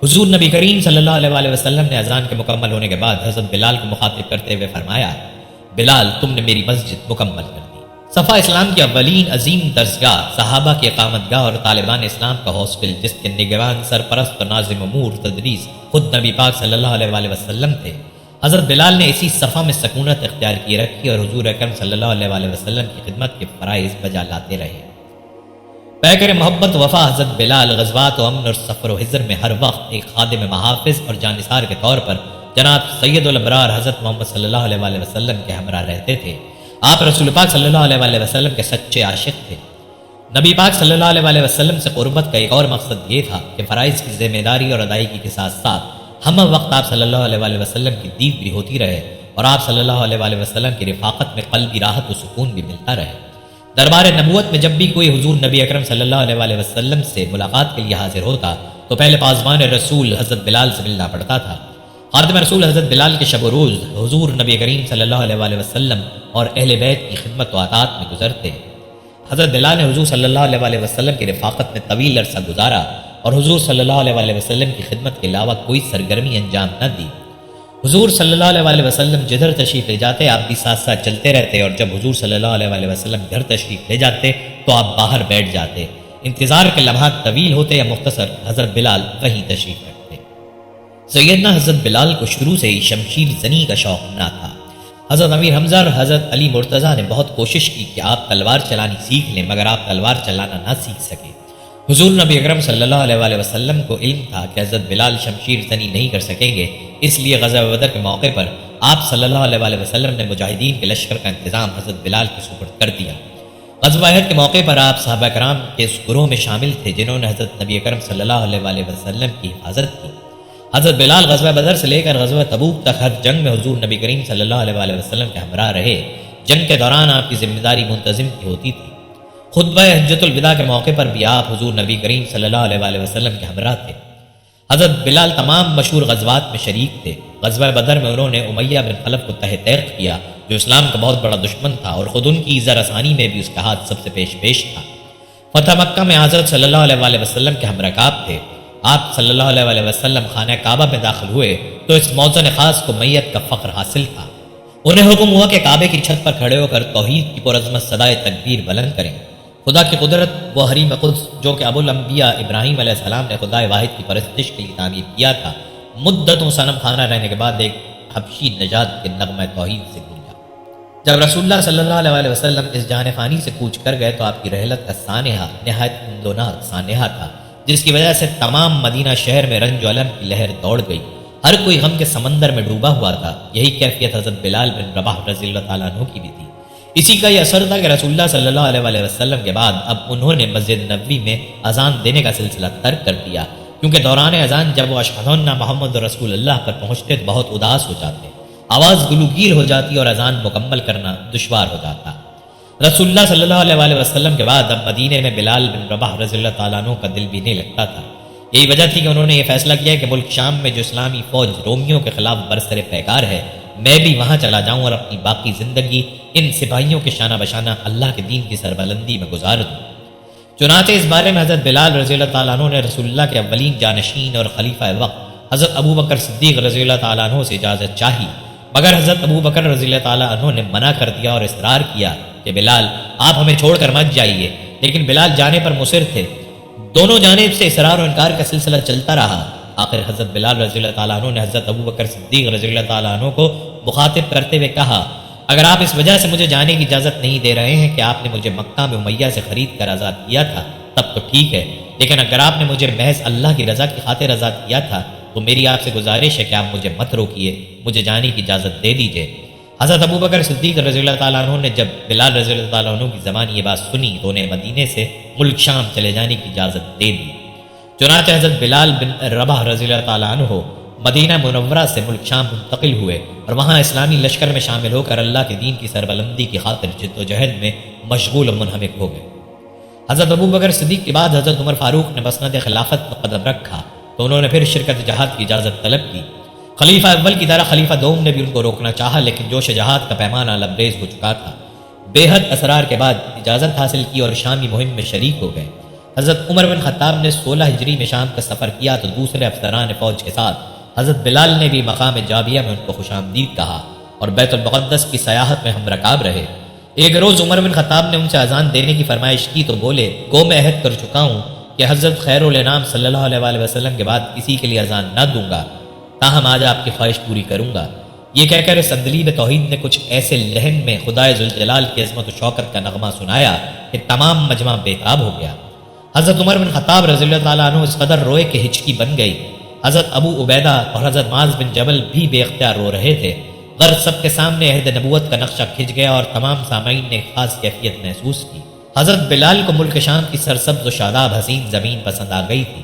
Speaker 1: حضور نبی کریم صلی اللہ علیہ وسلم نے اذان کے مکمل ہونے کے بعد حضرت بلال کو مخاطب کرتے ہوئے فرمایا، بلال، تم نے میری مسجد مکمل کر دی۔ صفا اسلام کی اولین عظیم درسگاہ، صحابہ کی اقامت گاہ اور طالبان اسلام کا ہاسٹل، جس کے نگران، سرپرست اور ناظم امور تدریس خود نبی پاک صلی اللہ علیہ وسلم تھے۔ حضرت بلال نے اسی صفا میں سکونت اختیار کی رکھی اور حضور اکرم صلی اللہ علیہ وسلم کی خدمت کے فرائض بجا لاتے رہے۔ پیکر محبت وفا حضرت بلال غزوات و امن اور سفر و حضر میں ہر وقت ایک خادم محافظ اور جانثار کے طور پر جناب سید الابرار حضرت محمد صلی اللہ علیہ وسلم کے ہمراہ رہتے تھے۔ آپ رسول پاک صلی اللہ علیہ وسلم کے سچے عاشق تھے۔ نبی پاک صلی اللہ علیہ وسلم سے قربت کا ایک اور مقصد یہ تھا کہ فرائض کی ذمہ داری اور ادائیگی کے ساتھ ساتھ ہم وقت آپ صلی اللہ علیہ وسلم کی دید بھی ہوتی رہے اور آپ صلی اللہ علیہ وسلم کی رفاقت میں قلبی راحت و سکون بھی ملتا رہے۔ دربار نبوت میں جب بھی کوئی حضور نبی اکرم صلی اللہ علیہ وسلم سے ملاقات کے لیے حاضر ہوتا تو پہلے پاسبان رسول حضرت بلال سے ملنا پڑتا تھا۔ خادم رسول حضرت بلال کے شب و روز حضور نبی کریم صلی اللہ علیہ وسلم اور اہل بیت کی خدمت و اطاعت میں گزرتے۔ حضرت بلال نے حضور صلی اللہ علیہ وسلم کی رفاقت میں طویل عرصہ گزارا اور حضور صلی اللہ علیہ وسلم کی خدمت کے علاوہ کوئی سرگرمی انجام نہ دی۔ حضور صلی اللہ علیہ وسلم جدھر تشریف لے جاتے آپ بھی ساتھ ساتھ چلتے رہتے، اور جب حضور صلی اللہ علیہ وسلم گھر تشریف لے جاتے تو آپ باہر بیٹھ جاتے۔ انتظار کے لمحات طویل ہوتے یا مختصر، حضرت بلال وہیں تشریف رکھتے۔ سیدنا حضرت بلال کو شروع سے ہی شمشیر زنی کا شوق نہ تھا۔ حضرت امیر حمزہ اور حضرت علی مرتضیٰ نے بہت کوشش کی کہ آپ تلوار چلانی سیکھ لیں، مگر آپ تلوار چلانا نہ سیکھ سکے۔ حضور نبی اکرم صلی اللہ علیہ وسلم کو علم تھا کہ حضرت بلال شمشیر زنی نہیں کر سکیں گے، اس لیے غزوہ بدر کے موقع پر آپ صلی اللہ علیہ وسلم نے مجاہدین کے لشکر کا انتظام حضرت بلال کے سپرد کر دیا۔ غزوہ احد کے موقع پر آپ صحابہ کرام کے اس گروہ میں شامل تھے جنہوں نے حضرت نبی اکرم صلی اللہ علیہ وسلم کی حفاظت کی۔ حضرت بلال غزوہ بدر سے لے کر غزوہ تبوک تک ہر جنگ میں حضور نبی کریم صلی اللہ علیہ وسلم کے ہمراہ رہے۔ جنگ کے دوران آپ کی ذمہ داری منتظم کی ہوتی تھی۔ خطبہ حجۃ الوداع کے موقع پر بھی آپ حضور نبی کریم صلی اللہ علیہ وآلہ وسلم کے ہمراہ تھے۔ حضرت بلال تمام مشہور غزوات میں شریک تھے۔ غزوہ بدر میں انہوں نے امیہ بن خلف کو تہ تیغ کیا، جو اسلام کا بہت بڑا دشمن تھا، اور خود ان کی ایذا رسانی میں بھی اس کا ہاتھ سب سے پیش تھا۔ فتح مکہ میں حضرت صلی اللہ علیہ وآلہ وسلم کے ہمرکاب تھے۔ آپ صلی اللہ علیہ وآلہ وسلم خانہ کعبہ میں داخل ہوئے تو اس موزن خاص کو میت کا فخر حاصل تھا۔ انہیں حکم ہوا کہ کعبے کی چھت پر کھڑے ہو کر توحید کی پرعظمت صدائے تکبیر بلند کریں۔ خدا کی قدرت وہ حریم قدس جو کہ ابو الانبیاء ابراہیم علیہ السلام نے خدائے واحد کی پرستش کے لیے تعمیر کیا تھا، مدتوں صنم خانہ رہنے کے بعد ایک حبشی نجات کے نغمہ توحید سے گونجا۔ جب رسول اللہ صلی اللہ علیہ وآلہ وسلم اس جہان فانی سے کوچ کر گئے تو آپ کی رحلت کا سانحہ نہایت اندوناک سانحہ تھا، جس کی وجہ سے تمام مدینہ شہر میں رنج و الم کی لہر دوڑ گئی۔ ہر کوئی غم کے سمندر میں ڈوبا ہوا تھا۔ یہی کیفیت حضرت بلال بن رباح رضی اللہ تعالیٰ عنہ کی بھی تھی۔ اسی کا یہ اثر تھا کہ رسول اللہ صلی اللہ علیہ وآلہ وسلم کے بعد اب انہوں نے مسجد نبوی میں اذان دینے کا سلسلہ ترک کر دیا، کیونکہ دوران اذان جب وہ اشہد ان محمد رسول اللہ پر پہنچتے تو بہت اداس ہو جاتے، آواز گلوگیر ہو جاتی اور اذان مکمل کرنا دشوار ہو جاتا۔ رسول اللہ صلی اللہ علیہ وآلہ وسلم کے بعد اب مدینے میں بلال بن رباح رضی اللہ تعالیٰ عنہ کا دل بھی نہیں لگتا تھا۔ یہی وجہ تھی کہ انہوں نے یہ فیصلہ کیا کہ ملک شام میں جو اسلامی فوج رومیوں کے خلاف برسر پیکار ہے، میں بھی وہاں چلا جاؤں اور اپنی باقی زندگی ان سپاہیوں کے شانہ بشانہ اللہ کے دین کی سربلندی میں گزار دوں۔ چنانچہ اس بارے میں حضرت بلال رضی اللہ تعالیٰ عنہ نے رسول اللہ کے اولین جانشین اور خلیفہ وقت حضرت ابو بکر صدیق رضی اللہ تعالیٰ عنہ سے اجازت چاہی، مگر حضرت ابو بکر رضی اللہ تعالیٰ عنہ نے منع کر دیا اور اصرار کیا کہ بلال آپ ہمیں چھوڑ کر مت جائیے، لیکن بلال جانے پر مصر تھے۔ دونوں جانب سے اصرار و انکار کا سلسلہ چلتا رہا۔ آخر حضرت بلال رضی اللہ تعالیٰ عنہ نے حضرت ابو بکر صدیق رضی اللہ تعالیٰ عنہ کو مخاطب کرتے ہوئے کہا، اگر آپ اس وجہ سے مجھے جانے کی اجازت نہیں دے رہے ہیں کہ آپ نے مجھے مکہ میں امیہ سے خرید کر آزاد کیا تھا تب تو ٹھیک ہے، لیکن اگر آپ نے مجھے محض اللہ کی رضا کی خاطر آزاد کیا تھا تو میری آپ سے گزارش ہے کہ آپ مجھے مت روکیے، مجھے جانے کی اجازت دے دیجیے۔ حضرت ابو بکر صدیق رضی اللہ تعالیٰ عنہ نے جب بلال رضی اللہ تعالیٰ عنہ کی زبان یہ بات سنی تو انہیں مدینے سے ملک شام چلے جانے کی اجازت دے دی۔ چنانچہ حضرت بلال بن رباح رضی اللہ تعالیٰ عنہ مدینہ منورہ سے ملک شام منتقل ہوئے اور وہاں اسلامی لشکر میں شامل ہو کر اللہ کے دین کی سربلندی کی خاطر جد و جہد میں مشغول و منہمک ہو گئے۔ حضرت ابو بکر صدیق کے بعد حضرت عمر فاروق نے مسند خلافت پر قدم رکھا تو انہوں نے پھر شرکت جہاد کی اجازت طلب کی۔ خلیفہ اول کی طرح خلیفہ دوم نے بھی ان کو روکنا چاہا، لیکن جوش جہاد کا پیمانہ لبریز ہو چکا تھا۔ بے حد اصرار کے بعد اجازت حاصل کی اور شامی مہم میں شریک ہو گئے۔ حضرت عمر بن خطاب نے 16 ہجری میں شام کا سفر کیا تو دوسرے افسران فوج کے ساتھ حضرت بلال نے بھی مقام جابیہ میں ان کو خوش آمدید کہا اور بیت المقدس کی سیاحت میں ہم رکاب رہے۔ ایک روز عمر بن خطاب نے ان سے اذان دینے کی فرمائش کی تو بولے، گو میں عہد کر چکا ہوں کہ حضرت خیر الانام صلی اللہ علیہ وآلہ وسلم کے بعد کسی کے لیے اذان نہ دوں گا، تاہم آج آپ کی خواہش پوری کروں گا۔ یہ کہہ کر اس اندلیب توحید نے کچھ ایسے لہن میں خدائے ذوالجلال کی عظمت و شوکت کا نغمہ سنایا کہ تمام مجمع بےتاب ہو گیا۔ حضرت عمر بن خطاب رضی اللہ تعالیٰ عنہ اس قدر روئے کہ ہچکی بن گئی۔ حضرت ابو عبیدہ اور حضرت معاذ بن جبل بھی بے اختیار رو رہے تھے۔ غرض سب کے سامنے عہد نبوت کا نقشہ کھنچ گیا اور تمام سامعین نے خاص کیفیت محسوس کی۔ حضرت بلال کو ملک شام کی سرسبز و شاداب حسین زمین پسند آ گئی تھی۔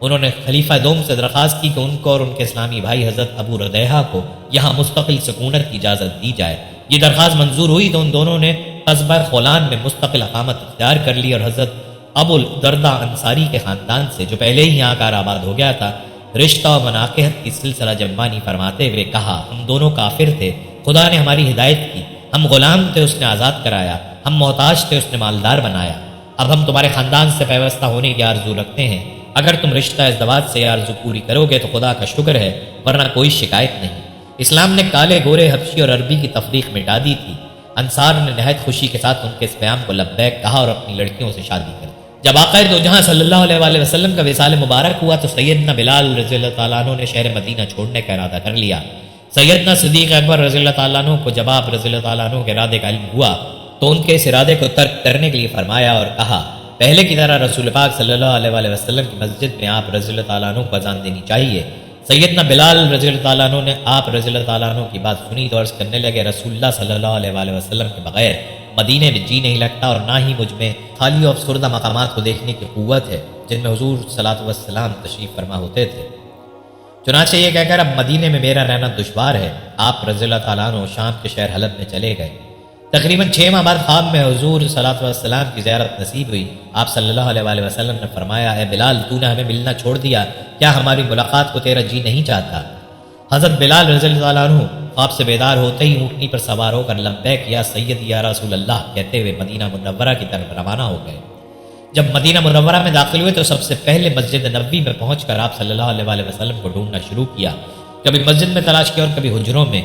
Speaker 1: انہوں نے خلیفہ دوم سے درخواست کی کہ ان کو اور ان کے اسلامی بھائی حضرت ابو ردیحہ کو یہاں مستقل سکونت کی اجازت دی جائے۔ یہ درخواست منظور ہوئی تو ان دونوں نے قصبہ خولان میں مستقل اقامت اختیار کر لی اور حضرت ابو الدرداء انصاری کے خاندان سے جو پہلے ہی یہاں کار آباد ہو گیا تھا رشتہ و مناقحت کی سلسلہ جمبانی فرماتے ہوئے کہا، ہم دونوں کافر تھے، خدا نے ہماری ہدایت کی، ہم غلام تھے، اس نے آزاد کرایا، ہم محتاج تھے، اس نے مالدار بنایا۔ اب ہم تمہارے خاندان سے پیوستہ ہونے کی آرزو رکھتے ہیں، اگر تم رشتہ ازدواج سے آرزو پوری کرو گے تو خدا کا شکر ہے، ورنہ کوئی شکایت نہیں۔ اسلام نے کالے گورے حبشی اور عربی کی تفریق مٹا دی تھی۔ انصار نے نہایت خوشی کے ساتھ ان کے اس پیام کو لبیک کہا اور اپنی لڑکیوں سے شادی کر دی۔ جب آقا دو جہاں صلی اللہ علیہ وآلہ وسلم کا وصال مبارک ہوا تو سیدنا بلال رضی اللہ تعالیٰ عنہ نے شہر مدینہ چھوڑنے کا ارادہ کر لیا۔ سیدنا صدیق اکبر رضی اللہ تعالیٰ عنہ کو جب آپ رضی اللہ تعالیٰ عنہ کے ارادے کا علم ہوا تو ان کے اس ارادے کو ترک کرنے کے لیے فرمایا اور کہا، پہلے کی طرح رسول پاک صلی اللہ علیہ وآلہ وسلم کی مسجد میں آپ رضی اللہ تعالیٰ عنہ کو اذان دینی چاہیے۔ سیدنا بلال رضی اللہ تعالیٰ عنہ نے آپ رضی اللہ تعالیٰ عنہ کی بات سنی تو عرض کرنے لگے، رسول اللہ صلی اللہ علیہ وآلہ وسلم کے بغیر مدینے میں جی نہیں لگتا اور نہ ہی مجھ میں خالی و افسردہ مقامات کو دیکھنے کی قوت ہے جن میں حضور صلی اللہ علیہ وسلم تشریف فرما ہوتے تھے۔ چنانچہ یہ کہہ کر اب مدینے میں میرا رہنا دشوار ہے، آپ رضی اللہ تعالیٰ عنہ شام کے شہر حلب میں چلے گئے۔ تقریباً 6 ماہ بعد خواب میں حضور صلی اللہ علیہ وسلم کی زیارت نصیب ہوئی۔ آپ صلی اللہ علیہ وسلم نے فرمایا، اے بلال، تو نے ہمیں ملنا چھوڑ دیا، کیا ہماری ملاقات کو تیرا جی نہیں چاہتا؟ حضرت بلال رضی اللہ عنہ خواب سے بیدار ہوتے ہی اونٹنی پر سوار ہو کر لبیک یا سید یا رسول اللہ کہتے ہوئے مدینہ منورہ کی طرف روانہ ہو گئے۔ جب مدینہ منورہ میں داخل ہوئے تو سب سے پہلے مسجد نبوی میں پہنچ کر آپ صلی اللہ علیہ وسلم کو ڈھونڈنا شروع کیا، کبھی مسجد میں تلاش کیا اور کبھی حجروں میں۔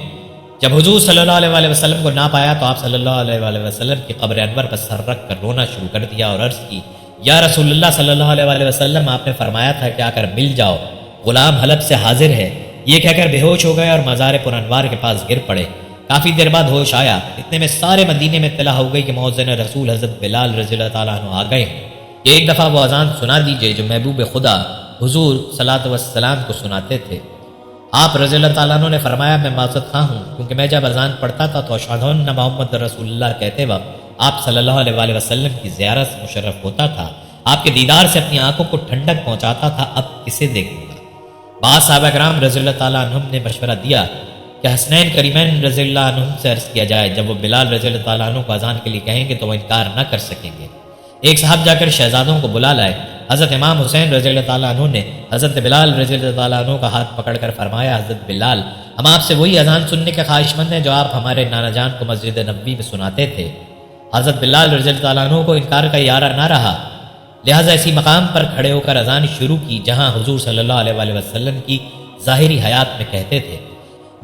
Speaker 1: جب حضور صلی اللہ علیہ وسلم کو نہ پایا تو آپ صلی اللہ علیہ وسلم کی قبر انور پر سر رکھ کر رونا شروع کر دیا اور عرض کی، یا رسول اللہ صلی اللہ علیہ وسلم، آپ نے فرمایا تھا کہ آ کر مل جاؤ، غلام حلب سے حاضر ہے۔ یہ کہہ کر بے ہوش ہو گئے اور مزار پر انوار کے پاس گر پڑے۔ کافی دیر بعد ہوش آیا، اتنے میں سارے مدینے میں اطلاع ہو گئی کہ مؤذن رسول حضرت بلال رضی اللہ تعالیٰ عنہ آ گئے ہیں۔ کہ ایک دفعہ وہ اذان سنا دیجئے جو محبوب خدا حضور صلی اللہ علیہ وسلم کو سناتے تھے۔ آپ رضی اللہ تعالیٰ عنہ نے فرمایا، میں معذرت خواہ ہوں، کیونکہ میں جب اذان پڑھتا تھا تو اشہد ان محمد رسول اللہ کہتے وقت آپ صلی اللہ علیہ وسلم کی زیارت سے مشرف ہوتا تھا، آپ کے دیدار سے اپنی آنکھوں کو ٹھنڈک پہنچاتا تھا، اب کسے دیکھوں گا؟ بعض صحابہ کرام رضی اللہ تعالیٰ عنہم نے مشورہ دیا کہ حسنین کریمین رضی اللہ عنہم سے عرض کیا جائے، جب وہ بلال رضی اللہ تعالیٰ عنہ کو اذان کے لیے کہیں گے تو وہ انکار نہ کر سکیں گے۔ ایک صاحب جا کر شہزادوں کو بلا لائے۔ حضرت امام حسین رضی اللہ تعالیٰ عنہ نے حضرت بلال رضی اللہ تعالیٰ عنہ کا ہاتھ پکڑ کر فرمایا، حضرت بلال، ہم آپ سے وہی اذان سننے کے خواہش مند ہیں جو آپ ہمارے نانا جان کو مسجد نبوی میں سناتے تھے۔ حضرت بلال رضی اللہ تعالیٰ عنہ کو انکار کا ارادہ نہ رہا، لہٰذا اسی مقام پر کھڑے ہو کر اذان شروع کی جہاں حضور صلی اللہ علیہ وسلم کی ظاہری حیات میں کہتے تھے۔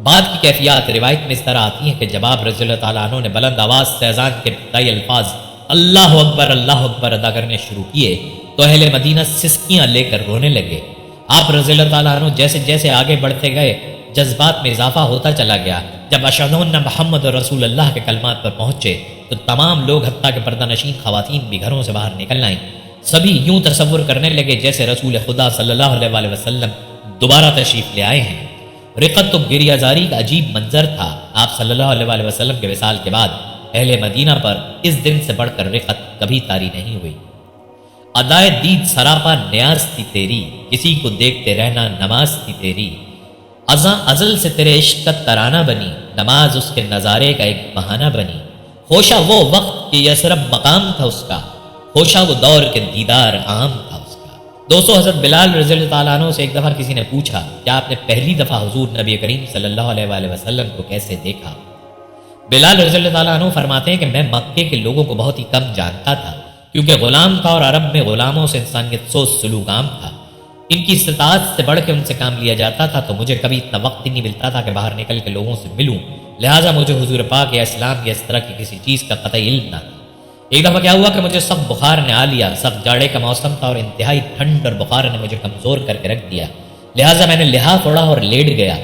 Speaker 1: بعد کی کیفیات روایت میں اس طرح آتی ہیں کہ جب آپ رضی اللہ تعالیٰ عنہ نے بلند آواز سے اذان کے ابتدائی الفاظ اللہ اکبر ادا کرنے شروع کیے تو اہل مدینہ سسکیاں لے کر رونے لگے۔ آپ رضی اللہ تعالیٰ عنہ جیسے جیسے آگے بڑھتے گئے جذبات میں اضافہ ہوتا چلا گیا۔ جب اشہد ان محمد رسول اللہ کے کلمات پر پہنچے تو تمام لوگ حتیٰ کہ پردہ نشین خواتین بھی گھروں سے باہر نکل آئیں۔ سبھی یوں تصور کرنے لگے جیسے رسول خدا صلی اللہ علیہ وسلم دوبارہ تشریف لے آئے ہیں۔ رقت و گریہ زاری کا عجیب منظر تھا۔ آپ صلی اللہ علیہ وسلم کے وصال کے بعد اہل مدینہ پر اس دن سے بڑھ کر رقت کبھی طاری نہیں ہوئی۔ ادائے دید سراپا نیاز تھی تیری، کسی کو دیکھتے رہنا نماز تھی تیری۔ ازاں ازل سے تیرے عشق کا ترانہ بنی، نماز اس کے نظارے کا ایک بہانہ بنی۔ خوشا وہ وقت کہ یسرب مقام تھا اس کا، خوشا وہ دور کے دیدار عام تھا اس کا۔ دوستو، حضرت بلال رضی اللہ تعالیٰ عنہ سے ایک دفعہ کسی نے پوچھا کہ آپ نے پہلی دفعہ حضور نبی کریم صلی اللہ علیہ وسلم کو کیسے دیکھا؟ بلال رضی اللہ تعالیٰ عنہ فرماتے ہیں کہ میں مکے کے لوگوں کو بہت ہی کم جانتا تھا، کیونکہ غلام تھا اور عرب میں غلاموں سے انسانیت سوچ سلوک عام تھا۔ ان کی استطاعت سے بڑھ کے ان سے کام لیا جاتا تھا تو مجھے کبھی اتنا وقت ہی نہیں ملتا تھا کہ باہر نکل کے لوگوں سے ملوں، لہٰذا مجھے حضور پاک یا اسلام یا اس طرح کی کسی چیز کا قطعی علم نہ تھا۔ ایک دفعہ کیا ہوا کہ مجھے سخت بخار نے آ لیا، سخت جاڑے کا موسم تھا اور انتہائی ٹھنڈ اور بخار نے مجھے کمزور کر کے رکھ دیا، لہٰذا میں نے لحاف اوڑھا اور لیٹ گیا۔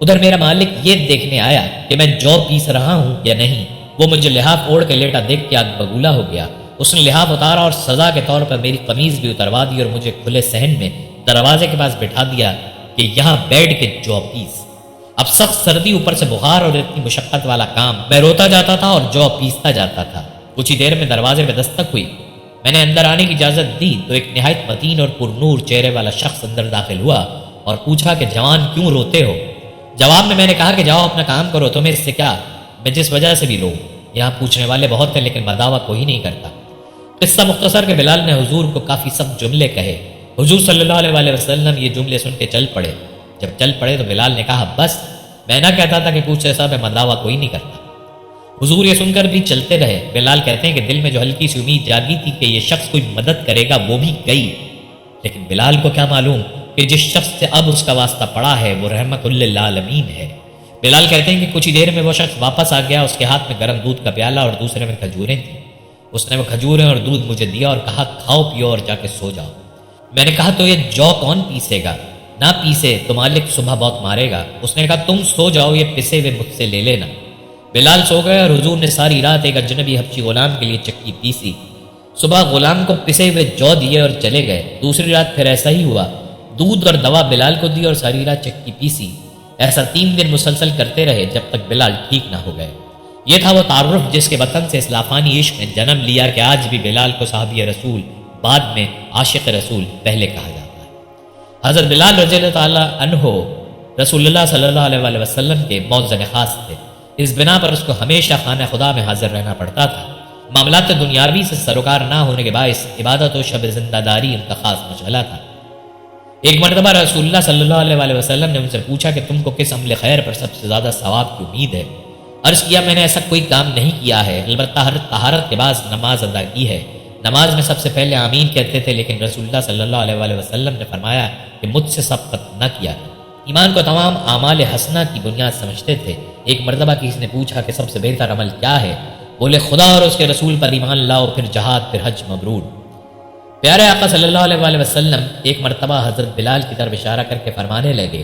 Speaker 1: ادھر میرا مالک یہ دیکھنے آیا کہ میں جو پیس رہا ہوں یا نہیں، وہ مجھے لحاف اوڑھ کے لیٹا دیکھ کے آگ بگولا ہو گیا۔ اس نے لحاف اتارا اور سزا کے طور پر میری قمیض بھی اتروا دی اور مجھے کھلے صحن میں دروازے کے پاس بٹھا دیا کہ یہاں بیٹھ کے جو پیس۔ اب سخت سردی، اوپر سے بخار اور اتنی مشقت والا کام، میں روتا جاتا تھا اور جو پیستا جاتا تھا۔ کچھ ہی دیر میں دروازے میں دستک ہوئی، میں نے اندر آنے کی اجازت دی تو ایک نہایت متین اور پرنور چہرے والا شخص اندر داخل ہوا اور پوچھا کہ جوان کیوں روتے ہو؟ جواب میں نے کہا کہ جاؤ اپنا کام کرو، تمہیں اس سے کیا، میں جس وجہ سے بھی رو۔ یہاں پوچھنے والے بہت تھے لیکن مداوع کوئی نہیں کرتا۔ قصہ مختصر کہ بلال نے حضور کو کافی سخت جملے کہے۔ حضور صلی اللہ علیہ وسلم یہ جملے سن کے چل پڑے۔ جب چل پڑے تو بلال نے کہا، بس میں نہ کہتا تھا کہ کچھ ایسا میں مداوع کوئی نہیں کرتا۔ حضور یہ سن کر بھی چلتے رہے۔ بلال کہتے ہیں کہ دل میں جو ہلکی سی امید جاگی تھی کہ یہ شخص کوئی مدد کرے گا وہ بھی گئی، لیکن بلال کو کیا معلوم کہ جس شخص سے اب اس کا واسطہ پڑا ہے وہ رحمت للعالمین ہے۔ بلال کہتے ہیں کہ کچھ ہی دیر میں وہ شخص واپس آ گیا، اس کے ہاتھ میں گرم دودھ کا پیالہ اور دوسرے میں کھجوریں تھیں۔ اس نے وہ کھجوریں اور دودھ مجھے دیا اور کہا، کھاؤ پیو اور جا کے سو جاؤ۔ میں نے کہا، تو یہ جو کون پیسے گا؟ نہ پیسے تو مالک صبح بہت مارے گا۔ اس نے کہا، تم سو جاؤ، یہ پسے ہوئے مجھ سے لے لینا۔ بلال سو گئے اور حضور نے ساری رات ایک اجنبی حبشی غلام کے لیے چکی پیسی۔ صبح غلام کو پسے ہوئے جو دیے اور چلے گئے۔ دوسری رات پھر ایسا ہی ہوا، دودھ اور دوا بلال کو دی اور ساری رات چکی پیسی۔ ایسا 3 دن مسلسل کرتے رہے جب تک بلال ٹھیک نہ ہو گئے۔ یہ تھا وہ تعارف جس کے وطن سے اس لافانی عشق نے جنم لیا کہ آج بھی بلال کو صحابی رسول، بعد میں عاشق رسول پہلے کہا جاتا ہے۔ حضرت بلال رضی اللہ تعالیٰ عنہ رسول اللہ صلی اللہ علیہ وسلم کے مؤذن خاص تھے۔ اس بنا پر اس کو ہمیشہ خانہ خدا میں حاضر رہنا پڑتا تھا۔ معاملات دنیاوی سے سروکار نہ ہونے کے باعث عبادت و شب زندہ داری ان کا خاص مشغلہ تھا۔ ایک مرتبہ رسول اللہ صلی اللہ علیہ وسلم نے ان سے پوچھا کہ تم کو کس عمل خیر پر سب سے زیادہ ثواب کی امید ہے؟ عرض کیا میں نے ایسا کوئی کام نہیں کیا ہے، البتہ ہر طہارت کے بعد نماز ادا کی ہے۔ نماز میں سب سے پہلے آمین کہتے تھے، لیکن رسول اللہ صلی اللہ علیہ وسلم نے فرمایا کہ مجھ سے سبقت نہ کیا۔ ایمان کو تمام اعمال حسنہ کی بنیاد سمجھتے تھے۔ ایک مرتبہ کسی نے پوچھا کہ سب سے بہتر عمل کیا ہے؟ بولے خدا اور اس کے رسول پر ایمان لاؤ، پھر جہاد، پھر حج مبرور۔ پیارے آقا صلی اللہ علیہ وسلم ایک مرتبہ حضرت بلال کی طرف اشارہ کر کے فرمانے لگے،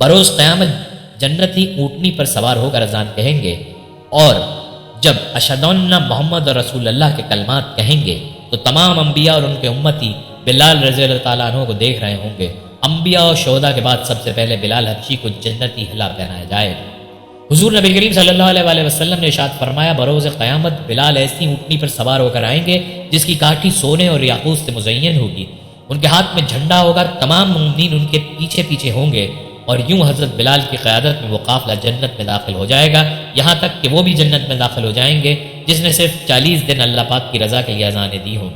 Speaker 1: بروز قیامت جنتی اونٹنی پر سوار ہو کر اذان کہیں گے، اور جب اشہد ان محمد رسول اللہ کے کلمات کہیں گے تو تمام انبیاء اور ان کے امتی بلال رضی اللہ تعالیٰ عنہ کو دیکھ رہے ہوں گے۔ انبیاء اور شہداء کے بعد سب سے پہلے بلال حبشی کو جنتی حلہ پہنایا جائے۔ حضور نبی کریم صلی اللہ علیہ وسلم نے ارشاد فرمایا، بروز قیامت بلال ایسی اونٹنی پر سوار ہو کر آئیں گے جس کی کاٹھی سونے اور یاقوت سے مزین ہوگی، ان کے ہاتھ میں جھنڈا ہوگا، تمام مومنین ان کے پیچھے پیچھے ہوں گے، اور یوں حضرت بلال کی قیادت میں وہ قافلہ جنت میں داخل ہو جائے گا، یہاں تک کہ وہ بھی جنت میں داخل ہو جائیں گے جس نے صرف 40 دن اللہ پاک کی رضا کے لیے اذانیں دی ہوں۔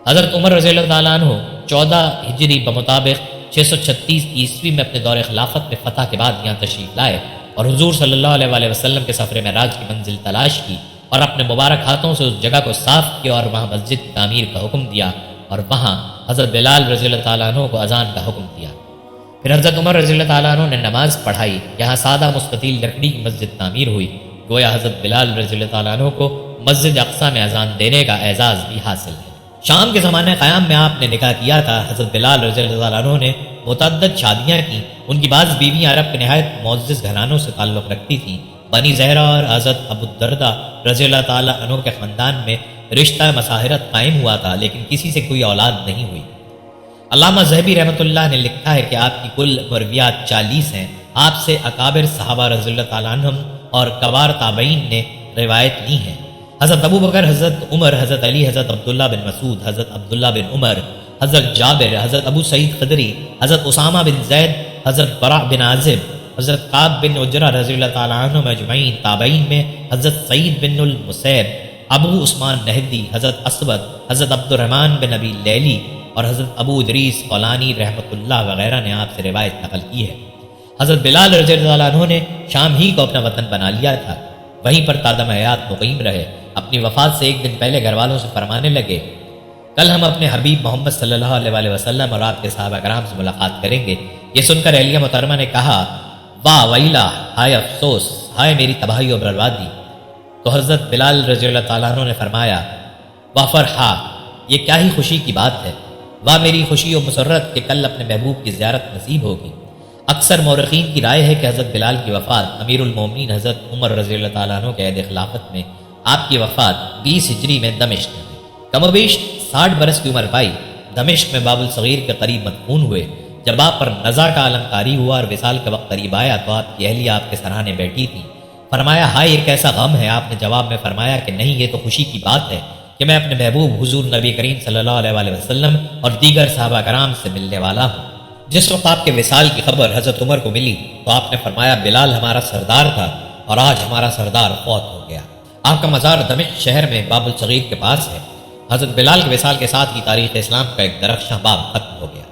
Speaker 1: حضرت عمر رضی اللہ تعالیٰ عنہ 14 ہجری بمطابق 636 عیسوی میں اپنے دور خلافت میں فتح کے بعد یہاں تشریف لائے اور حضور صلی اللہ علیہ وسلم کے سفر معراج کی منزل تلاش کی اور اپنے مبارک ہاتھوں سے اس جگہ کو صاف کیا اور وہاں مسجد کی تعمیر کا حکم دیا اور وہاں حضرت بلال رضی اللہ تعالیٰ عنہ کو اذان کا حکم دیا۔ پھر حضرت عمر رضی اللہ تعالیٰ عنہ نے نماز پڑھائی، یہاں سادہ مستطیل لکڑی کی مسجد تعمیر ہوئی، گویا حضرت بلال رضی اللہ تعالیٰ عنہ کو مسجد اقصیٰ میں اذان دینے کا اعزاز بھی حاصل ہے۔ شام کے زمانے قیام میں آپ نے نکاح کیا تھا۔ حضرت بلال رضی اللہ تعالیٰ عنہ نے متعدد شادیاں کی، ان کی بعض بیویاں عرب کے نہایت معزز گھرانوں سے تعلق رکھتی تھیں۔ بنی زہرہ اور حضرت ابو الدرداء رضی اللہ تعالیٰ عنہ کے خاندان میں رشتہ مساہرت قائم ہوا تھا، لیکن کسی سے کوئی اولاد نہیں ہوئی۔ علامہ ذہبی رحمۃ اللہ نے لکھا ہے کہ آپ کی کل مرویات 40 ہیں۔ آپ سے اکابر صحابہ رضی اللہ تعالیٰ عنہم اور کبار تابعین نے روایت لی ہیں۔ حضرت ابو بکر، حضرت عمر، حضرت علی، حضرت عبداللہ بن مسعود، حضرت عبداللہ بن عمر، حضرت جابر، حضرت ابو سعید خدری، حضرت اسامہ بن زید، حضرت براء بن عازب، حضرت قعب بن عجرہ رضی اللہ تعالیٰ عنہ مجمعین، تابعین میں حضرت سعید بن المسیب، ابو عثمان نہدی، حضرت اسود، حضرت عبد الرحمن بن ابی لیلی اور حضرت ابو ادریس قولانی رحمۃ اللہ وغیرہ نے آپ سے روایت نقل کی ہے۔ حضرت بلال رضی اللہ عنہ نے شام ہی کو اپنا وطن بنا لیا تھا، وہیں پر تادم حیات مقیم رہے۔ اپنی وفات سے ایک دن پہلے گھر والوں سے فرمانے لگے، کل ہم اپنے حبیب محمد صلی اللہ علیہ وسلم اور آپ کے صحابہ کرام سے ملاقات کریں گے۔ یہ سن کر اہلیہ محترمہ نے کہا، واہ ویلا، ہائے افسوس، ہائے میری تباہی و بربادی۔ تو حضرت بلال رضی اللہ تعالیٰ عنہ نے فرمایا، واہ فرحا، یہ کیا ہی خوشی کی بات ہے، واہ میری خوشی و مسرت کہ کل اپنے محبوب کی زیارت نصیب ہوگی۔ اکثر مورخین کی رائے ہے کہ حضرت بلال کی وفات امیر المومنین حضرت عمر رضی اللہ تعالیٰ عنہ کے عہد خلافت میں، آپ کی وفات 20 ہجری میں دمشق میں، کم و بیش 60 برس کی عمر پائی، دمشق میں باب الصغیر کے قریب مدفون ہوئے۔ جب آپ پر نزا کا عالم طاری ہوا اور وصال کا وقت قریب آیا تو آپ کی اہلیہ آپ کے سرانے بیٹھی تھی۔ فرمایا، ہائے یہ کیسا غم ہے؟ آپ نے جواب میں فرمایا کہ نہیں، یہ تو خوشی کی بات ہے کہ میں اپنے محبوب حضور نبی کریم صلی اللہ علیہ وسلم اور دیگر صحابہ کرام سے ملنے والا ہوں۔ جس وقت آپ کے وصال کی خبر حضرت عمر کو ملی تو آپ نے فرمایا، بلال ہمارا سردار تھا اور آج ہمارا سردار فوت ہو گیا۔ آپ کا مزار دمشق شہر میں باب الصغیر کے پاس ہے۔ حضرت بلال کے وصال کے ساتھ ہی تاریخ اسلام کا ایک درخشاں باب ختم ہو گیا۔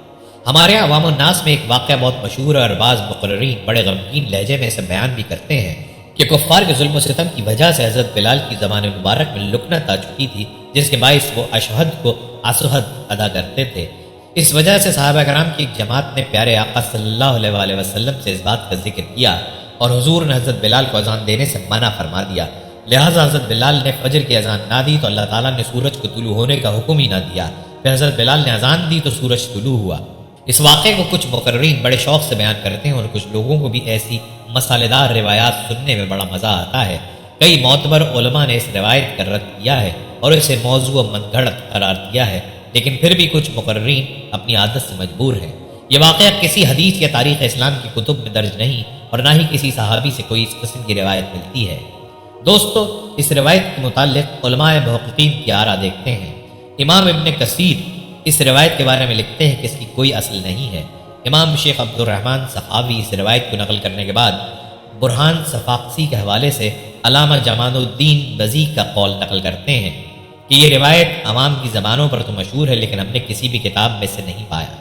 Speaker 1: ہمارے عوام الناس میں ایک واقعہ بہت مشہور ہے اور بعض مقررین بڑے غمگین لہجے میں اسے بیان بھی کرتے ہیں کہ کفار کے ظلم و ستم کی وجہ سے حضرت بلال کی زبان مبارک میں لکنت آ چکی تھی، جس کے باعث وہ اشہد کو اسہد ادا کرتے تھے۔ اس وجہ سے صحابہ کرام کی ایک جماعت نے پیارے آقا صلی اللہ علیہ وسلم سے اس بات کا ذکر کیا اور حضور نے حضرت بلال کو اذان دینے سے منع فرما دیا۔ لہٰذا حضرت بلال نے فجر کی اذان نہ دی تو اللہ تعالیٰ نے سورج کو طلوع ہونے کا حکم ہی نہ دیا۔ پھر حضرت بلال نے اذان دی تو سورج طلوع ہوا۔ اس واقعے کو کچھ مقررین بڑے شوق سے بیان کرتے ہیں اور کچھ لوگوں کو بھی ایسی مسالے دار روایات سننے میں بڑا مزہ آتا ہے۔ کئی معتبر علماء نے اس روایت کا رد کیا ہے اور اسے موضوع و من گھڑت قرار دیا ہے، لیکن پھر بھی کچھ مقررین اپنی عادت سے مجبور ہیں۔ یہ واقعہ کسی حدیث یا تاریخ اسلام کی کتب میں درج نہیں اور نہ ہی کسی صحابی سے کوئی اس قسم کی روایت ملتی ہے۔ دوستو، اس روایت کے متعلق علماء محققین کی آراء دیکھتے ہیں۔ امام ابن کثیر اس روایت کے بارے میں لکھتے ہیں کہ اس کی کوئی اصل نہیں ہے۔ امام شیخ عبد الرحمن سخاوی اس روایت کو نقل کرنے کے بعد برہان صفاقسی کے حوالے سے علامہ جمال الدین بزیغ کا قول نقل کرتے ہیں کہ یہ روایت عوام کی زبانوں پر تو مشہور ہے، لیکن ہم نے کسی بھی کتاب میں سے نہیں پایا۔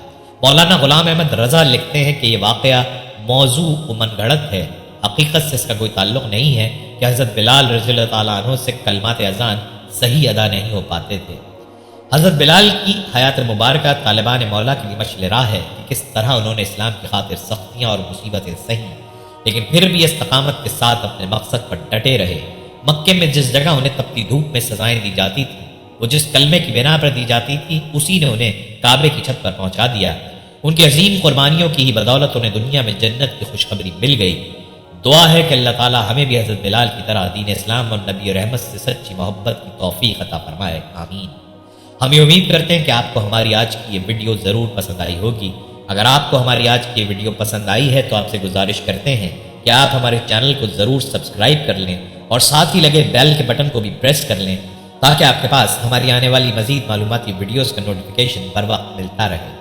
Speaker 1: مولانا غلام احمد رضا لکھتے ہیں کہ یہ واقعہ موضوع و من گھڑت ہے، حقیقت سے اس کا کوئی تعلق نہیں ہے کہ حضرت بلال رضی اللہ تعالیٰ عنہ سے کلمات اذان صحیح ادا نہیں ہو پاتے تھے۔ حضرت بلال کی حیات مبارکہ طالبان مولا کے لیے مشعل راہ ہے کہ کس طرح انہوں نے اسلام کی خاطر سختیاں اور مصیبتیں سہی، لیکن پھر بھی استقامت کے ساتھ اپنے مقصد پر ڈٹے رہے۔ مکے میں جس جگہ انہیں تپتی دھوپ میں سزائیں دی جاتی تھیں، وہ جس کلمے کی بنا پر دی جاتی تھی، اسی نے انہیں کعبے کی چھت پر پہنچا دیا۔ ان کی عظیم قربانیوں کی ہی بدولت انہیں دنیا میں جنت کی خوشخبری مل گئی۔ دعا ہے کہ اللہ تعالی ہمیں بھی حضرت بلال کی طرح دین اسلام اور نبی رحمت سے سچی محبت کی توفیق عطا فرمائے، آمین۔ ہم یہ امید کرتے ہیں کہ آپ کو ہماری آج کی یہ ویڈیو ضرور پسند آئی ہوگی۔ اگر آپ کو ہماری آج کی یہ ویڈیو پسند آئی ہے تو آپ سے گزارش کرتے ہیں کہ آپ ہمارے چینل کو ضرور سبسکرائب کر لیں اور ساتھ ہی لگے بیل کے بٹن کو بھی پریس کر لیں تاکہ آپ کے پاس ہماری آنے والی مزید معلوماتی ویڈیوز کا نوٹیفیکیشن بر وقت ملتا رہے۔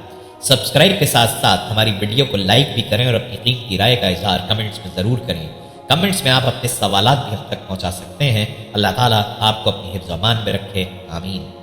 Speaker 1: سبسکرائب کے ساتھ ساتھ ہماری ویڈیو کو لائک بھی کریں اور اپنی قیمتی رائے کا اظہار کمنٹس میں ضرور کریں۔ کمنٹس میں آپ اپنے سوالات بھی ہم تک پہنچا سکتے ہیں۔ اللہ تعالیٰ آپ کو اپنی حفظ و امان میں رکھے، آمین۔